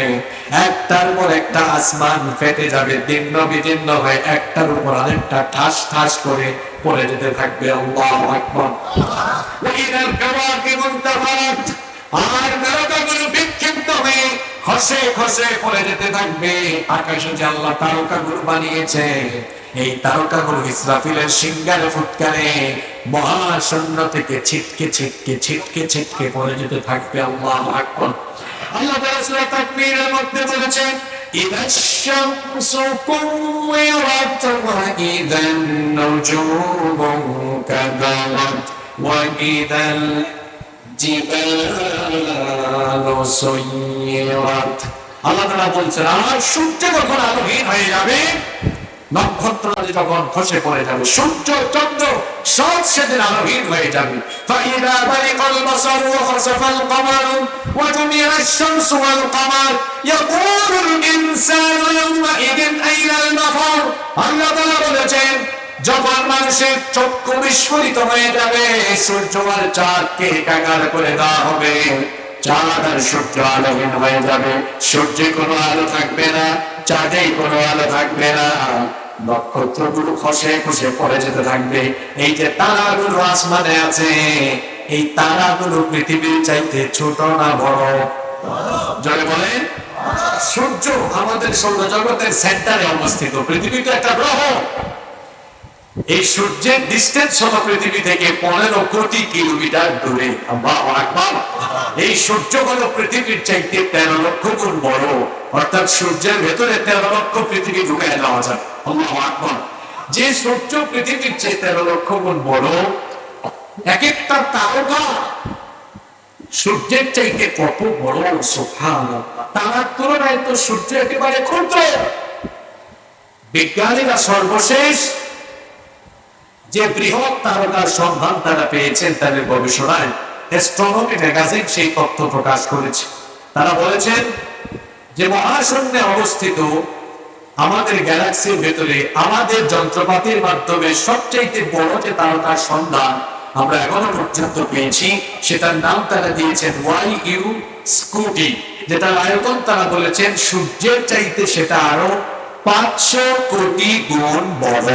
একটার পর একটা আসমান ফেটে যাবে, দীর্ণ বিদীর্ণ হয়ে একটার উপর আরেকটা ঠাস ঠাস করে পড়ে যেতে থাকবে। আল্লাহু আকবার। ওয়া ইদাল কাওয়াকিবু ইনতাফারাত, আর তারকাগুলো বিক্ষিপ্ত হয়ে খসে খসে পড়ে যেতে থাকবে। আকাশে যে আল্লাহ তারকাগুলো বানিয়েছে, এই তারকাগুলো ইসরাফিলের সিংহার ফুৎকারে মহাশূন্য থেকে ছিটকে ছিটকে ছিটকে ছিটকে পড়ে যেতে থাকবে। আল্লাহু আকবার। আল্লাহ তাআলা সূরা তাকবীরের মধ্যে বলেছেন, ইদাশ শামসু কুওয়ারাত ওয়া ইদান নুজুমু কাদারাত ওয়া ইদাল জিবালু সুয়িরাত। আল্লাহ তাআলা বলছেন, আর সূর্য যখন আলোহীন হয়ে যাবে, নক্ষত্রাদি যখন খসে পড়ে যাবে, সূর্য চন্দ্র সব সেদিন আলোহীন হয়ে যাবে। ফাইদা বারিকাল বাসার ওয়া খাসাফাল কমার ওয়া জুমিআশ শামসু ওয়াল কমার ইয়াকুলুল ইনসানু ইয়াওমাইদিন আইনাল মাফার। আল্লাহ তাআলা বলেছেন, যখন মানুষের চক্ষু বিস্ফোরিত হয়ে যাবে, সূর্য আর চাঁদকে একাকার করে দেওয়া হবে, চাঁদ আর সূর্য আলোহীন হয়ে যাবে, সূর্যে কোনো আলো থাকবে না, চাঁদে কোনো আলো থাকবে না, নক্ষত্রগুলো খসে খসে পড়ে যেতে থাকবে। এই যে তারাগুলো আসমানে আছে, এই তারাগুলো পৃথিবীর চাইতে ছোট না বড়? জোরে বলেন। সূর্য আমাদের সৌরজগতের সেন্টারে অবস্থিত, পৃথিবী তো একটা গ্রহ। এই সূর্যের ডিস্টেন্স হলো পৃথিবী থেকে 15 কোটি কিলোমিটার দূরে। আল্লাহু আকবার। এই সূর্য হলো পৃথিবীর চাইতে 13 লক্ষ গুণ বড়, অর্থাৎ সূর্যের ভেতরে 13 লক্ষ পৃথিবী ঢুকায় দেওয়া যায়। আল্লাহু আকবার। যে সূর্য পৃথিবীর চেয়ে 13 লক্ষ গুণ বড়, এক একটা তারকা সূর্যের চাইতে কত বড়! সুবহানাল্লাহ। তার তুলনায় তো সূর্য একেবারে ক্ষুদ্র। বিজ্ঞানীরা সর্বশেষ যে বৃহৎ তারকার সন্ধান তারা পেয়েছেন তাদের গবেষণায়, অ্যাস্ট্রোনমি ম্যাগাজিন সেই তথ্য প্রকাশ করেছে। তারা বলেছেন যে মহাশূন্যে অবস্থিত আমাদের গ্যালাক্সির ভেতরে আমাদের যন্ত্রপাতির মাধ্যমে সবচেয়ে বড় যে তারকার সন্ধান আমরা এখনো পর্যন্ত পেয়েছি, সেটার নাম তারা দিয়েছেন ওয়াইইউ স্কুটি, যেটার আয়তন তারা বলেছেন সূর্যের চাইতে সেটা আরো 500 কোটি গুণ বড়।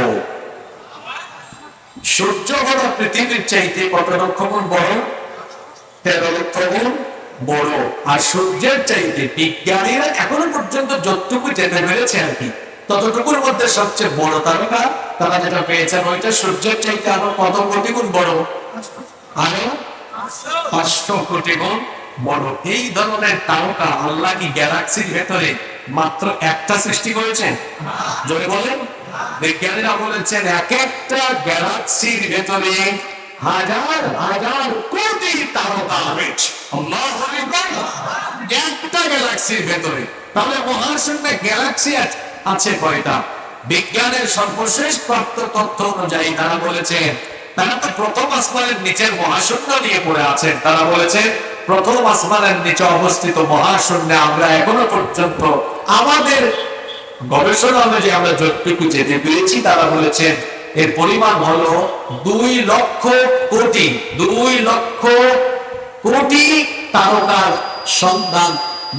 সূর্য হলো পৃথিবীর চাইতে কত লক্ষ গুণ বড়? 13 লক্ষ গুণ বড়। আর সূর্যের চাইতে বিজ্ঞানীরা এখনো পর্যন্ত যতটুকু যেতে পেরেছে আর কি, ততটুকুর মধ্যে সবচেয়ে বড় তারকা তারা যেটা পেয়েছেন ওইটা সূর্যের চাইতে আরো কত কোটি গুণ বড়, আরো 500 কোটি গুণ বড়। এই ধরনের তারকা আল্লাহ কি গ্যালাক্সির ভেতরে মাত্র একটা সৃষ্টি করেছেন? জোরে বলেন। বিজ্ঞানীরা বলেছেন এক একটা গ্যালাক্সির ভেতরে হাজার হাজার কোটি তারকা রয়েছে। আল্লাহু আকবার। একটা গ্যালাক্সির ভেতরে, তাহলে মহাশূন্যে গ্যালাক্সি আছে কয়টা? বিজ্ঞানের সর্বশেষ প্রাপ্ত তথ্য অনুযায়ী তারা বলেছেন, তারা তো প্রথম আসমানের নিচের মহাশূন্য নিয়ে পড়ে আছেন, তারা বলেছেন প্রথম আসমানের নিচে অবস্থিত মহাশূন্যে আমরা এখনো পর্যন্ত আমাদের গবেষণা অনুযায়ী আমরা যতটুকু যেতে পেরেছি, তারা বলেছেন এর পরিমাণ হলো 2 লক্ষ কোটি, 2 লক্ষ কোটি তারকার সন্ধান,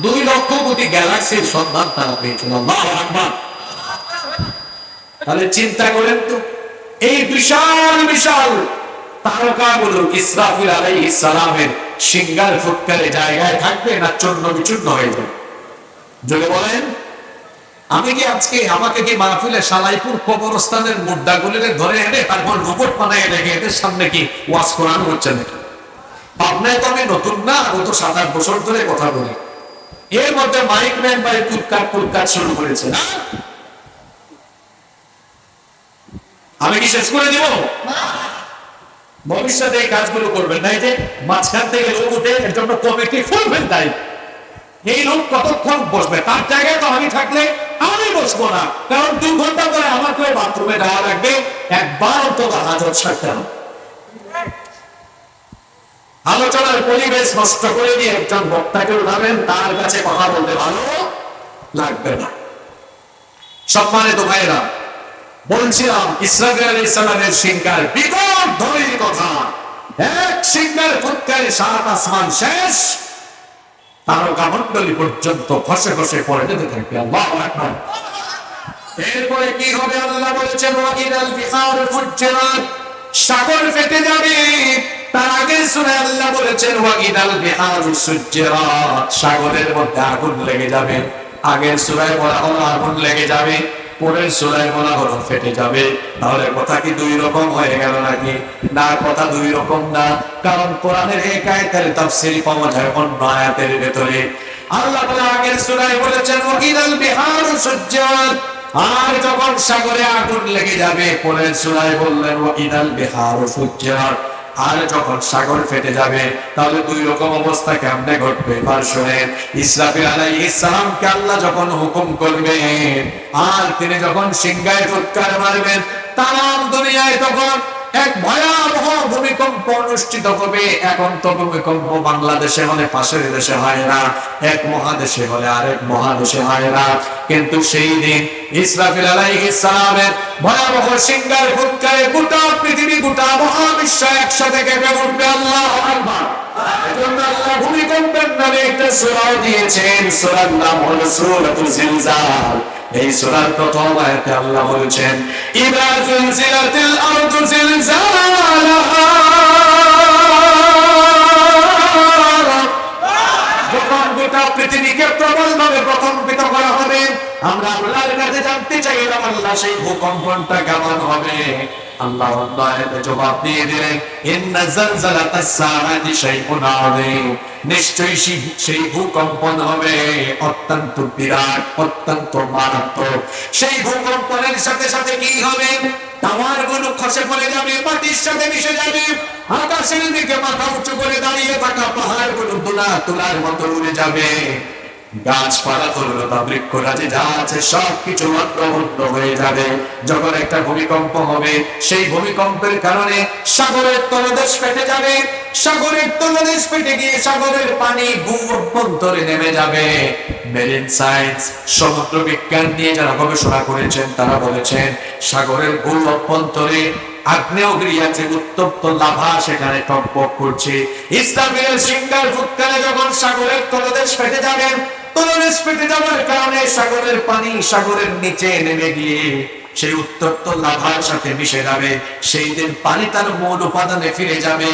2 লক্ষ কোটি গ্যালাক্সির সন্ধান তারা পেয়েছিল। আল্লাহু আকবার। তাহলে চিন্তা করেন তো, এই বিশাল বিশাল তারকাগুলো ইসরাফিল আলাইহিস সালামের সিংহার ফুৎকারে জায়গায় থাকবে না চূর্ণ বিচূর্ণ হয়ে যাবে? যদি বলেন, আমি কি আজকে আমাকে কি মাহফিলে সালাইপুর কবরস্থানের মুদ্রাগুলিকে ধরে এনে তারপর রোবট বানায় রেখে এদের সামনে কি ওয়াজ করানো হচ্ছে নাকি? পাবনায় তো আমি নতুন না, গত 7-8 বছর ধরে কথা বলি। এর মধ্যে মাইক ম্যান ভাই কুৎকার শুরু করেছে না? আমি কি শেষ করে দিব? ভবিষ্যতে এই কাজগুলো করবেন না। এই যে মাঝখান থেকে লোক উঠে এর জন্য কমিটি খুলবেন, তাই এই লোক কতক্ষণ বসবে? তার জায়গায় তো আমি থাকলে আমি বসবো না, কারণ 2 ঘন্টা পরে আমাকে বাথরুমে যাওয়া লাগবে, একবার তো হাজত ছাড়তে হবে। আলোচনার পরিবেশ নষ্ট করে দিয়ে একজন বক্তাকে উঠাবেন, তার কাছে কথা বলতে ভালো লাগবে না। সম্মানিত ভাইরা, বলছিলাম ইসরাফিল আলাইহিস সালামের সিংহার বিকট ধ্বনির কথা। এক সিংহার ফুৎকারে 7 আসমান শেষ, তারকা মণ্ডলী পর্যন্ত খসে খসে পড়ে যেতে থাকবে। আল্লাহু আকবার। এরপরে কি হবে? আল্লাহ বলেছেন ওয়াইদাল বিহারু ফুজ্জিরাত, সাগর ফেটে যাবে। তার আগে সূরায় আল্লাহ বলেছেন ওয়াইদাল বিহারু সুজ্জিরাত, সাগরের মধ্যে আগুন লেগে যাবে। আগের সূরায় বলা হলো আগুন লেগে যাবে, পরের সূরায় বলা হলো ফেটে যাবে। তাহলে কথা কি 2 রকম হয়ে গেল নাকি? না, কথা 2 রকম না, কারণ কোরআনের এক আয়াতের তাফসীর পাওয়া যায় অন্য আয়াতের ভেতরে। আল্লাহ তাআলা আগের সূরায় বলেছেন ওয়াইদাল বিহারু সুজ্জিরাত, আর যখন সাগরে আগুন লেগে যাবে, পরের সূরায় বললেন ওয়াইদাল বিহারু সুজ্জিরাত, আর যখন সাগর ফেটে যাবে। তাহলে 2 রকম অবস্থা কেমনে ঘটবে? এবার শুনেন, ইসরাফিল আলাইহিস সালামকে আল্লাহ যখন হুকুম করবেন আর তিনি যখন সিংহায় ফুৎকার মারবেন, তাম দুনিয়ায় তখন এক ভয়াবহ ভূমিকম্প অনুষ্ঠিত হবে। এখন তো ভূমিকম্প বাংলাদেশে হলে পাশের দেশে হয় না, এক মহাদেশে হলে আরেক মহাদেশে হয় না, কিন্তু সেই দিন ইসরাফিল আলাইহিস সালামের ভয়াবহ সিংহার ফুৎকারে গোটা পৃথিবী, গোটা মহাবিশ্ব একসাথে কেঁপে উঠবে। আল্লাহু আকবার। এজন্য আল্লাহ ভূমিকম্পের নামে একটা সূরা দিয়েছেন, সূরার নাম হলো সূরাতুল জিলজাল। এই সূরার প্রথম আয়াতে আল্লাহ বলেছেন ইযা যুলজিলাতিল আরদু জিলজালাহা, যখন গোটা পৃথিবীকে প্রবলভাবে প্রকম্পিত করা হবে। আমরা আল্লাহর কাছে জানতে চাইলাম আল্লাহ সেই ভূকম্পনটা কেমন হবে? আল্লাহ আয়াতে জবাব দিয়ে দিলেন ইন্না জালজালাতাস সাআতি শাইউন আযীম, নিশ্চয়ই সেই ভূকম্পন হবে অত্যন্ত বিরাট, অত্যন্ত মারাত্মক। সেই ভূকম্পনের সাথে সাথে কি হবে? টাওয়ার গুলো খসে পড়ে যাবে, মাটির সাথে মিশে যাবে। আকাশের দিকে মাথা উঁচু করে দাঁড়িয়ে থাকা পাহাড় গুলো তুলার মতো উড়ে যাবে। গাছপালা তরুলতা বৃক্ষরাজি যা আছে সবকিছু লণ্ডভণ্ড হয়ে যাবে। যখন একটা ভূমিকম্প হবে, সেই ভূমিকম্পের কারণে সাগরের তলদেশ ফেটে যাবে। সাগরের তলদেশ ফেটে গিয়ে সাগরের পানি ভূ-অভ্যন্তরে নেমে যাবে। মেরিন সায়েন্স, সমুদ্র বিজ্ঞান নিয়ে যারা গবেষণা করেছেন তারা বলেছেন সাগরের ভূ-অভ্যন্তরে আগ্নেয়গিরি আছে, উত্তপ্ত লাভা সেখানে টকবক করছে। ইসরাফিলের সিংহার ফুৎকারে যখন সাগরের তলদেশ ফেটে যাবে, তলদেশ ফেটে যাওয়ার কারণে সাগরের পানি সাগরের নিচে নেমে গিয়ে সেই উত্তপ্ত লাভার সাথে মিশে যাবে। সেই দিন পানি তার মূল উপাদানে ফিরে যাবে।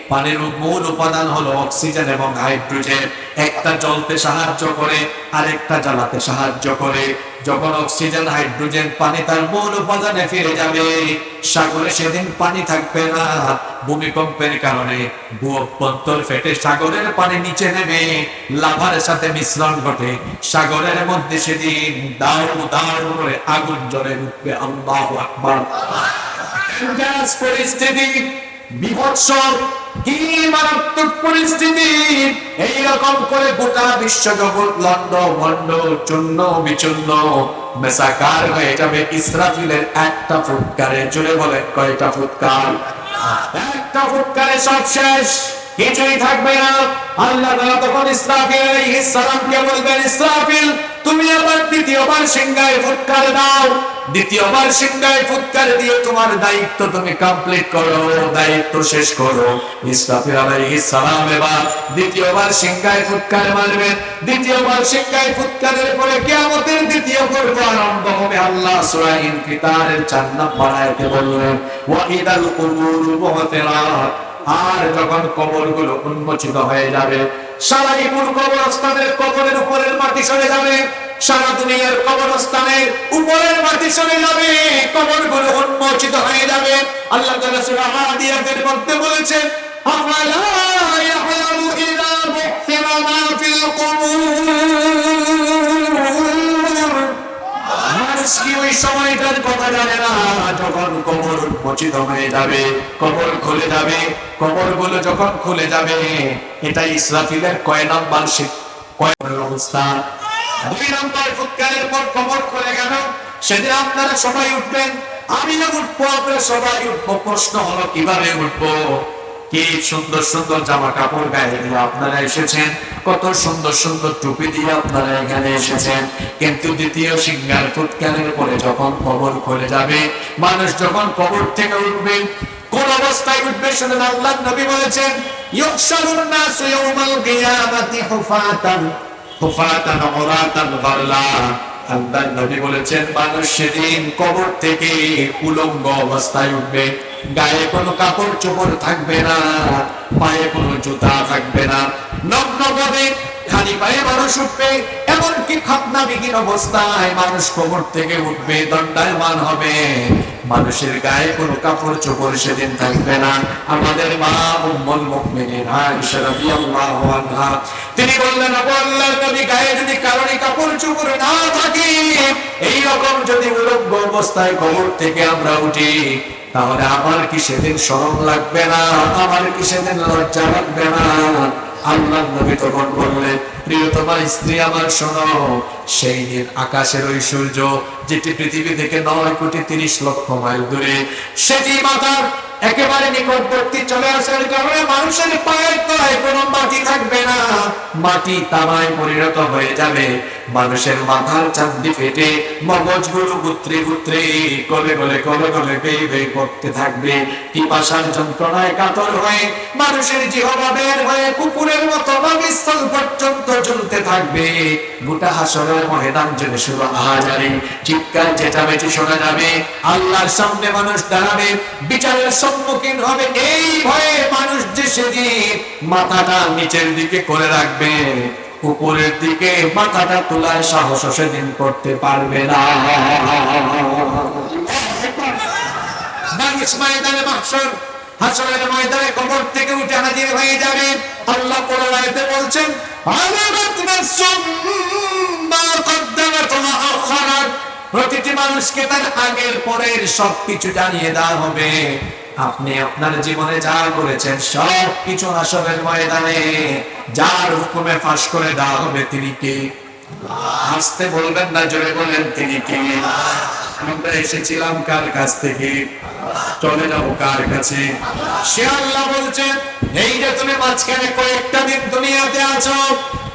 পানির মূল উপাদান হলো অক্সিজেন এবং হাইড্রোজেন। একটা জ্বলতে সাহায্য করে, আরেকটা জ্বালাতে সাহায্য করে। যখন অক্সিজেন হাইড্রোজেন পানি তার মূল উপাদানে ফিরে যাবে, সাগরে সেদিন পানি থাকবে না। ভূমিকম্পের কারণে ভূ-অভ্যন্তর ফেটে সাগরের পানি নিচে নেমে লাভার সাথে মিশ্রণ ঘটে। সাগরের মধ্যে সেদিন দারু দারু করে আগুন জ্বলে উঠবে। আল্লাহু আকবার। পরিস্থিতি, বিভৎস, কি মারাত্মক পরিস্থিতি! এইরকম করে গোটা বিশ্বজগৎ লন্ড ভন্ড, চূর্ণ বিচূর্ণ, মেসাকার হয়ে যাবে ইসরাফিলের একটা ফুৎকারে। জুড়ে বলে কয়টা ফুৎকার? একটা ফুৎকারে সব শেষ, কিছুই থাকবে না। আল্লাহ তাআলা তখন ইসরাফিল আলাইহিস সালামকে বলবেন, ইসরাফিল তুমি আবার দ্বিতীয়বার সিংহায় ফুৎকার দাও। দ্বিতীয়বার সিংহায় ফুৎকার দিয়ে তোমার দায়িত্ব তুমি কমপ্লিট করো, দায়িত্ব শেষ করো। ইসরাফিল আলাইহিস সালাম এবার দ্বিতীয়বার সিংহায় ফুৎকার মারবেন। দ্বিতীয়বার সিংহায় ফুৎকারের পরে কিয়ামতের দ্বিতীয় পর্ব আরম্ভ হবে। আল্লাহ সূরা ইনফিতারের 4 নম্বর আয়াতে বললেন, ওয়া ইদাল কুবুর বু'থিরাত। আর যখন কবরগুলো উন্মোচিত হয়ে যাবে, সারা ইপুর কবরস্থানের কবরের উপরের মাটি সরে যাবে, সারা দুনিয়ার কবরস্থানের উপরের মাটি সরে যাবে, কবরগুলো উন্মোচিত হয়ে যাবে। আল্লাহ তাআলা সূরা আদিয়াতের মধ্যে বলেছেন, আফালা ইয়ালামু ইযা বু'থিরা মা ফিল কুবুর। মানুষ কি ওই সময়টার কথা জানে না, যখন কবর উন্মোচিত হয়ে যাবে, কবর খুলে যাবে। কবরগুলো যখন খুলে যাবে, এটা ইসরাফিলের কয় নাম্বার কয় অবস্থা? 2 নম্বর ফুৎকারের পর কবর খুলে গেল। সেদিন আপনারা সবাই উঠবেন, আমিও উঠবো, আপনারা সবাই উঠবো। প্রশ্ন হলো কিভাবে উঠবো? কি সুন্দর সুন্দর জামা কাপড় গায়ে দিয়ে আপনারা এসেছেন, কত সুন্দর সুন্দর টুপি দিয়ে আপনারা এখানে এসেছেন, কিন্তু দ্বিতীয় সিংহার ফুৎকারের পরে যখন কবর খুলে যাবে, মানুষ যখন কবর থেকে উঠবে, কোন অবস্থায় উঠবে শুনুন। আল্লাহর নবী বলেছেন, ইউহশারুন নাসু ইয়াউমাল কিয়ামাতি হুফাতান হুফাতান উরাতান গারলা। আল্লাহর নবী বলেছেন, মানুষ সেদিন কবর থেকে উলঙ্গ অবস্থায় উঠবে, গায়ে কোনো কাপড় চোপড় থাকবে না, পায়ে কোনো জুতা থাকবে না, নগ্ন ভাবে খালি পায়ে মানুষ উঠবে। এমনকি খাতনাবিহীন অবস্থায় মানুষ কবর থেকে উঠবে, দণ্ডায়মান হবে। মানুষের গায়ে কোনো কাপড় চোপড় সেদিন থাকবে না। আমাদের মা উম্মুল মুমিনিন আয়েশা রাদিয়াল্লাহু আনহা তিনি বললেন, ও আল্লাহর নবী, গায়ে যদি কারণে কাপড় চোপড় না থাকে, এই রকম যদি উলঙ্গ অবস্থায় কবর থেকে আমরা উঠি, তাহলে আমার কি সেদিন শরম লাগবে না? আমার কি সেদিন লজ্জা লাগবে না? আল্লাহর নবী তখন বললেন, প্রিয়তমা স্ত্রী আমার শোনো, সেই দিন আকাশের ওই সূর্য যেটি পৃথিবী থেকে 9,30,00,000 মাইল দূরে, সেটি মাথার একেবারে নিকটবর্তী চলে আসার কারণে মানুষের পায়ের তলায় কোনো মাটি থাকবে না, মাটি তামায় পরিণত হয়ে যাবে। মানুষের মাথার চাঁদি ফেটে মগজগুলো গুত্রে গুত্রে গলে গলে গলে গলে বেয়ে বেয়ে পড়তে থাকবে। পিপাসার যন্ত্রণায় কাতর হয়ে মানুষের জিহ্বা বের হয়ে কুকুরের মতো নাভিস্থল পর্যন্ত ঝুলতে থাকবে। গোটা হাসরের ময়দান জুড়ে শুধু আহাজারি চিৎকার চেঁচামেচি শোনা যাবে। আল্লাহর সামনে মানুষ দাঁড়াবে, বিচারের সম্মুখীন হবে। এই ভয়ে মানুষ যে সেদিন মাথাটা নিচের দিকে করে রাখবে, উপরের দিকে মাথাটা তোলার সাহস সেদিন করতে পারবে না। ময়দানে মাহশর, হাসরের ময়দানে কবর থেকে উঠে হাজির হয়ে যাবে। আল্লাহ কোরআন আয়াতে বলছেন, আলামাত নাসুম মা কদ্দামাত ওয়া আখারাত। প্রতিটি মানুষকে তার আগের পরের সবকিছু জানিয়ে দেওয়া হবে। আপনি আপনার জীবনে যা করেছেন সবকিছু হাসরের ময়দানে যার হুকুমে ফাঁস করে দেওয়া হবে। তিনি কে? হাসতে বলবেন না, জোরে বলেন তিনি কে? আমরা এসেছিলাম কার কাছ থেকে, চলে যাবো কার কাছে? সে আল্লাহ বলছেন, এই যে তুমি মাঝখানে কয়েকটা দিন দুনিয়াতে আছো,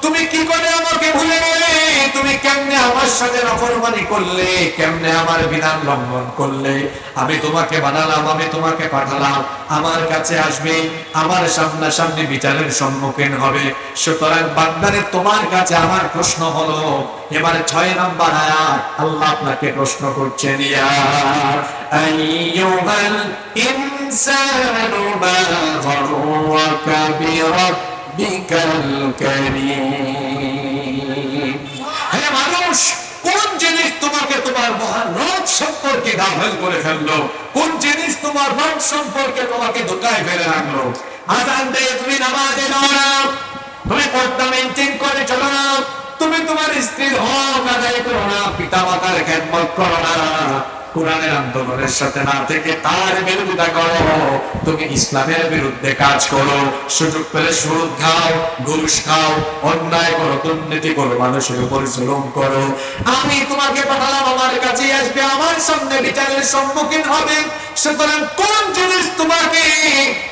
তুমি কি করে আমাকে ভুলে গেলে? তুমি কেমনে আমার সাথে নাফরমানি করলে? কেমনে আমার বিধান লঙ্ঘন করলে? আমি তোমাকে বানালাম, আমি তোমাকে পাঠালাম, আমার কাছে আসবে, আমার সামনাসামনি বিচারের সম্মুখীন হবে। সুতরাং বান্দারে, তোমার কাছে আমার প্রশ্ন হলো, এবার 6 নম্বর আয়াত আল্লাহ আপনাকে প্রশ্ন করছেন, ইয়া আইয়ুহাল ইনসানু মা গররাকা বিরাব্বিকাল কারীম। হে মানুষ, কোন জিনিস তোমাকে তোমার মহান রব সম্পর্কে গাফেল করে ফেললো? কোন জিনিস তোমার রব সম্পর্কে তোমাকে ধোঁকায় ফেলে রাখলো? আযান দিয়ে তুমি নামাজে যাও না, তুমি পর্দা মেইনটেইন করে চলো না, তুমি তোমার স্ত্রীর হক আদায় করো না, পিতা মাতার খেদমত করো না, কোরআনের আন্দোলনের সাথে না থেকে তার বিরোধিতা করো, তুমি ইসলামের বিরুদ্ধে কাজ করো, সুযোগ পেলে সুদ খাও, ঘুষ খাও, অন্যায় করো, দুর্নীতি করো, মানুষের উপর জুলুম করো, আমি তোমাকে পাঠালাম, আমার কাছে আসবে, আমার সামনে বিচারের সম্মুখীন হবে। সুতরাং কোন জিনিস তোমাকে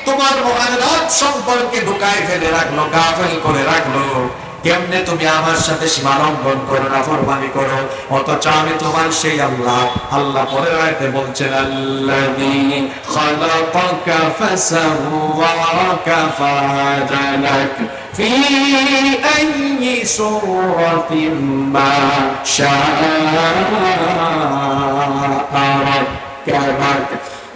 তোমার মহান রব সম্পর্কে ধোঁকায় ফেলে রাখলো, গাফেল করে রাখলো? কেমনে তুমি আমার সাথে সীমা লঙ্ঘন করো, নাফরমানি করো, অথচ আমি তোমার সেই আল্লাহ। আল্লাহ পরের আয়াতে বলছেন, আল্লাযী খালাকাকা ফাসাওয়াকা ফাআদালাক ফি আইয়ি সূরাতিন মা শাআ রাক্কাবাক।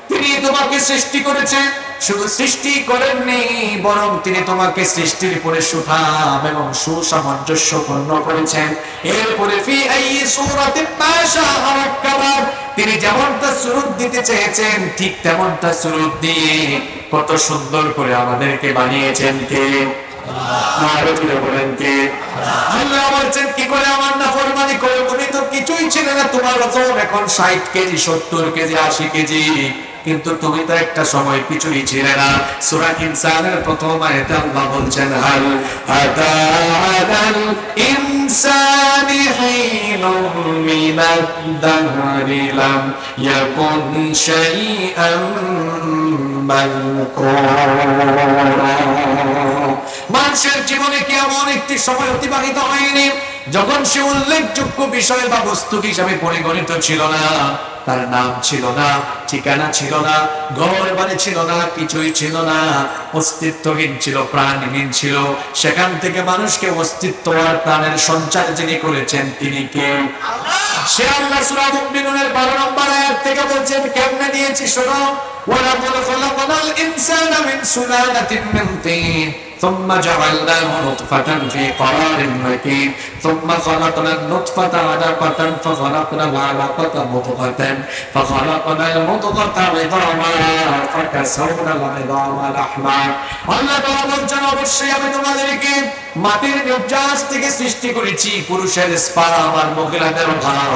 তিনি তোমাকে সৃষ্টি করেছেন, শুধু সৃষ্টি করেননি, বরং তিনি তোমাকে সৃষ্টির উপরে সুঠাম এবং সুসামঞ্জস্যপূর্ণ করেছেন। এরপরে ফি আইয়ি সূরাতিন মা শাআ রাক্কাবাক, তিনি যেমনটা সুরত দিতে চেয়েছেন ঠিক তেমনটা সুরত দিয়ে কত সুন্দর করে আমাদেরকে বানিয়েছেন কে? আল্লাহ বলছেন, কি করে আমার নাফরমানি করো? তুমি তো কিছুই ছিলে না, তোমার ওজন এখন 60 কেজি, 70 কেজি, 80 কেজি, কিন্তু তুমি তো একটা সময় কিছুই ছিলে না। সূরা ইনসানের প্রথম আয়াতে আল্লাহ বলছেন, হাল আতাল ইনসানি হিনুম মিনাদ দাহরি লাম ইয়াকুন শাইআম মাযকুরা। মানুষের জীবনে কি এমন একটি সময় অতিবাহিত হয়নি যখন সে উল্লেখযোগ্য বিষয় বা বস্তু হিসাবে পরিগণিত ছিল না? তার নাম ছিল না, ঠিকানা ছিল না, ঘর বাড়ি ছিল না, কিছুই ছিল না, অস্তিত্বহীন ছিল, প্রাণহীন ছিল। সেখান থেকে মানুষকে অস্তিত্ব আর প্রাণের সঞ্চার যিনি করেছেন তিনি কে? সে আল্লাহ। সূরা মুমিনুনের 12 নম্বর আয়াত থেকে বলছেন, কেমনে দিয়েছি শোনো, ওয়ালাকাদ খালাকনাল ইনসানা মিন সুলালাতিন মিন তিন ثم جعلناه نطفة في قرار مكين ثم خلقنا النطفة علقة فخلقنا العلقة مضغة فخلقنا المضغة عظاما فكسونا العظام لحما। আল্লাহ তাআলা বলেন, অবশ্যই আমি তোমাদেরকে মাটির নির্যাস থেকে সৃষ্টি করেছি, পুরুষের স্পার্ম আর মহিলাদের ওভার,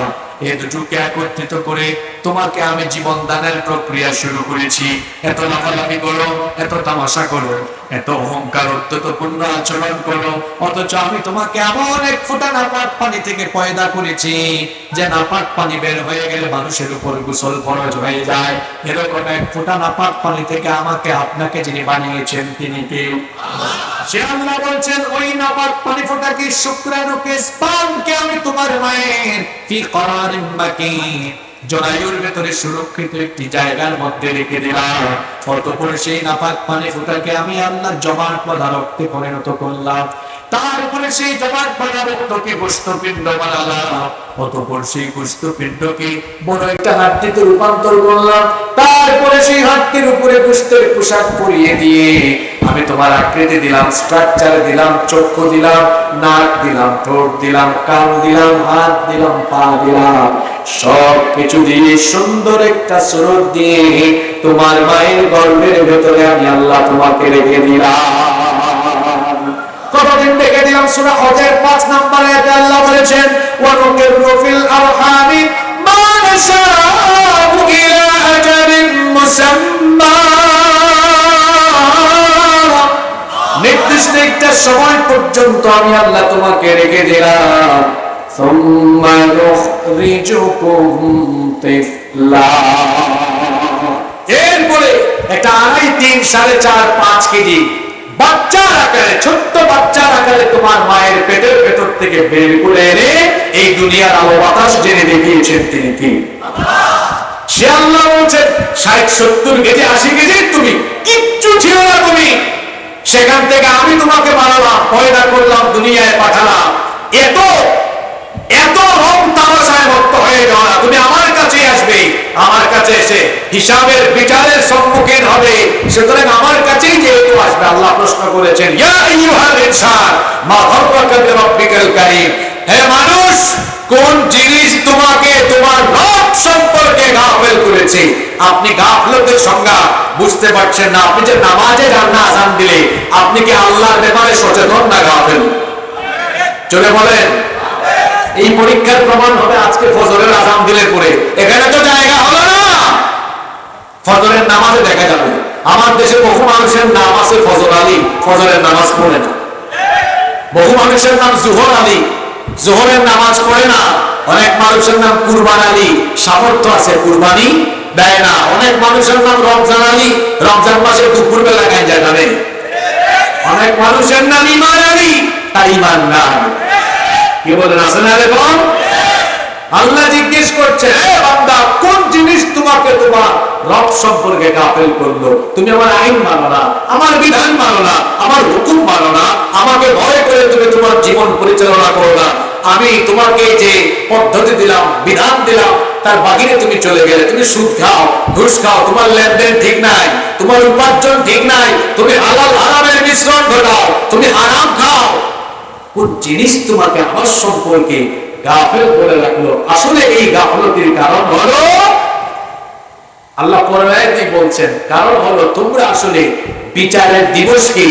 এই দুটোকে একত্রিত করে তোমাকে আমি জীবন দানের প্রক্রিয়া শুরু করেছি। এত লাফালাফি করো, এত তামাশা করো, এত অহংকার অত্যন্তপূর্ণ আচরণ করো, অথচ আমি তোমাকে এমন এক ফোঁটা নাপাক পানি থেকে পয়দা করেছি যে নাপাক পানি বের হয়ে গেলে মানুষের উপর গোসল ফরজ হয়ে যায়। এরকম এক ফোঁটা নাপাক পানি থেকে আমাকে আপনাকে যিনি বানিয়েছেন তিনি কে? সে আল্লাহ বলছেন, ওই নাপাক পানি ফোঁটাকে, শুক্রাণুকে, স্পার্মকে আমি তোমার মায়ের ফি করারিন মাকিন, জরায়ুর ভেতরে সুরক্ষিত একটি জায়গার মধ্যে রেখে দিলাম। অতঃপর সেই নাপাক পানি ফোঁটাকে আমি আল্লাহ জমাট বাঁধা রক্তে পরিণত করলাম। তারপরে সেই জমাট বাঁধা রক্তকে গোশতপিণ্ড বানালাম। অতঃপর সেই গোশতপিণ্ডকে বড় একটা হাড্ডিতে রূপান্তর করলাম। তারপরে সেই হাড্ডির উপরে গোশতের পোশাক পরিয়ে দিয়ে আমি তোমার আকৃতি দিলাম, স্ট্রাকচার দিলাম, চক্ষু দিলাম, নাক দিলাম, ঠোঁট দিলাম, কান দিলাম, হাত দিলাম, পা দিলাম, সব কিছু দিয়ে সুন্দর একটা সুরত দিয়ে তোমার মায়ের গর্ভের ভেতরে আমি আল্লাহ তোমাকে রেখে দিলাম। কতদিন রেখে দিলাম? সূরা হজের 5 নম্বর আয়াতে আল্লাহ বলেছেন, ওয়া নুকিরু ফিল আরহামি মা নাশাউ ইলা আজালিন মুসাম্মা, নির্দিষ্ট একটা সময় পর্যন্ত আমি আল্লাহ তোমাকে রেখে দিলাম। সুম্মা নুখরিজুকুম তিফলা, এরপরে একটা 2.5, 3, 4.5, 5 কেজি বাচ্চার আকারে, ছোট্ট বাচ্চার আকারে তোমার মায়ের পেটের ভেতর থেকে বের করে এনে এই দুনিয়ার আলো বাতাস জেনে দেখিয়েছেন তিনি কি? সে আল্লাহ বলছেন, 60, 70 কেজি, 80 কেজি তুমি কিচ্ছু ছিল না, তুমি সেখান থেকে আমি তোমাকে বানালাম, পয়দা করলাম, দুনিয়ায় পাঠালাম। এত এত রং তামাশায় মুক্ত হয়ে যাওয়া, তুমি আমার কাছে আসবে, আমার কাছে এসে হিসাবের বিচারের সম্মুখীন হবে, সুতরাং আমার কাছেই যেহেতু আসবে, আল্লাহ প্রশ্ন করেছেন, ইয়া আইয়ুহাল ইনসান মা গাররাকা বিরাব্বিকাল কারীম, হে মানুষ, কোন জিনিস তোমাকে তোমার রব সম্পর্কে গাফেল করেছে? আপনি গাফলতের সংজ্ঞা বুঝতে পারছেন না। আপনি যে নামাজে যান না, আযান দিলে, আপনি কি আল্লাহর ব্যাপারে সচেতন না গাফেল? চলে বলেন। এই পরীক্ষার প্রমাণ হবে আজকে ফজরের আযান দিলে পরে। এখানে তো জায়গা হলো না, ফজরের নামাজে দেখা যাবে। আমার দেশে বহু মানুষের নাম আছে ফজর আলী, ফজরের নামাজ পড়ে না। বহু মানুষের নাম জোহর আলী, জোহরের নামাজ পড়ে না। অনেক মানুষের নাম কুরবান আলী, সামর্থ্য আছে কুরবানি দেয় না। অনেক মানুষের নাম রমজান আলী, রমজান মাসে দুপুর বেলা গাঁজা খাবে। অনেক মানুষের নাম ইমান আলী, তার ইমান নাই। কি বলেন, আছে না এরকম? আল্লাহ জিজ্ঞেস করছে, হে বান্দা, কোন জিনিস তোমাকে তোমার রব সম্পর্কে গাফেল করলো? তুমি আমার আইন মানো না, আমার বিধান মানো না, আমার হুকুম মানো না, আমাকে ভয় করে তুমি তোমার জীবন পরিচালনা করো না। আমি তোমাকে যে পদ্ধতি দিলাম, বিধান দিলাম, তার বাহিরে তুমি চলে গেলে। তুমি সুদ খাও, ঘুষ খাও, তোমার লেনদেন ঠিক নাই, তোমার উপার্জন ঠিক নাই, তুমি হালাল হারামের মিশ্রণ ঘটাও, তুমি হারাম খাও। কোন জিনিস তোমাকে আমার সম্পর্কে গাফেল করে রাখলো? আসলে এই গাফলতির কারণ হলো, আল্লাহ কোরআনে বলছেন, কারণ হলো তোমরা আসলে বিচারের দিবসকে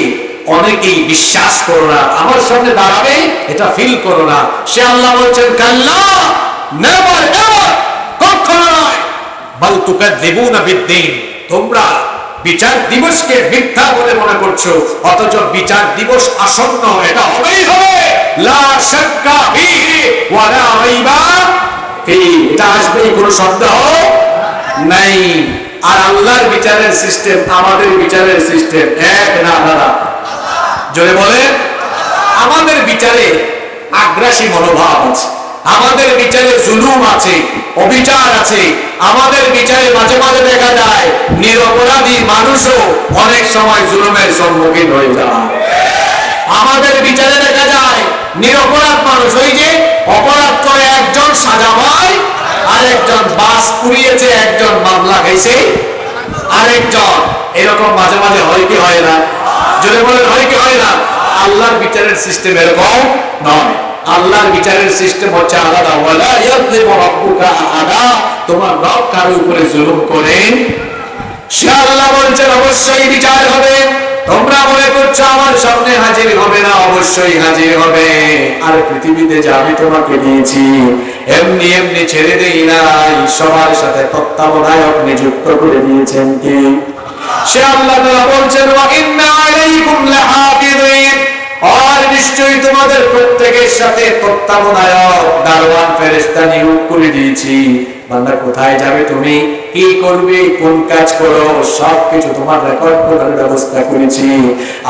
অনেকেই বিশ্বাস করো না, আমার সামনে দাঁড়াবে এটা ফিল করো না। সে আল্লাহ বলছেন, কাল্লা, নেভার এভার, কখনো নয়, বাল তুকাযযিবুনা বিদ্দীন, তোমরা বিচার দিবসকে মিথ্যা বলে মনে করছো, অথচ বিচার দিবস আসন্ন, এটা হবেই হবে। লা শাক্কা ফীহি ওয়া লা রাইবা ফীহি, এটা আসবেই, কোনো সন্দেহ নাই। আর আল্লাহর বিচারের সিস্টেম আমাদের বিচারের সিস্টেম এক না আলাদা? জোরে বলে। আমাদের বিচারে আগ্রাসী মনোভাব আছে, আমাদের বিচারে জুলুম আছে, অবিচার আছে। আমাদের বিচারে মাঝে মাঝে দেখা যায় নিরপরাধী মানুষও অনেক সময় জুলুমের সম্মুখীন হয়ে যায়। আমাদের বিচারে দেখা যায় নিরপরাধ মানুষ, ওই যে অপরাধ করে একজন সাজা পায়, আরেকজন বাস পুড়িয়েছে, একজন মামলা খাইছে, আরেকজন। এরকম মাঝে মাঝে হয় কি হয় না? যদি বলেন হয় কি হয় না? আল্লাহর বিচারের সিস্টেম এরকম নয়। আল্লাহর বিচারের সিস্টেম হচ্ছে আলাদা। ওয়ালা ইয়াযলিমু রাব্বুকা আহাদা, তোমার রব কারো উপরে জুলুম করেন? সে আল্লাহ বলছেন অবশ্যই বিচার হবে। তোমরা মনে করছো আমার সামনে হাজির হবে না, অবশ্যই হাজির হবে। আর পৃথিবীতে যা আমি তোমাকে দিয়েছি এমনি এমনি ছেড়ে দেই নাই, সবার সাথে তত্ত্বাবধায়ক নিযুক্ত করে দিয়েছেন কি? সে আল্লাহ তাআলা বলছেন, ওয়া ইন্না আলাইকুম লাহাফিযিন, আর নিশ্চয়ই তোমাদের প্রত্যেকের সাথে তত্ত্বাবধায়ক দারওয়ান ফেরেশতা নিয়োগ করে দিয়েছি। বান্দা কোথায় যাবে, তুমি কি করবে, কোন কাজ করো, সবকিছু তোমার রেকর্ড করার ব্যবস্থা করেছি।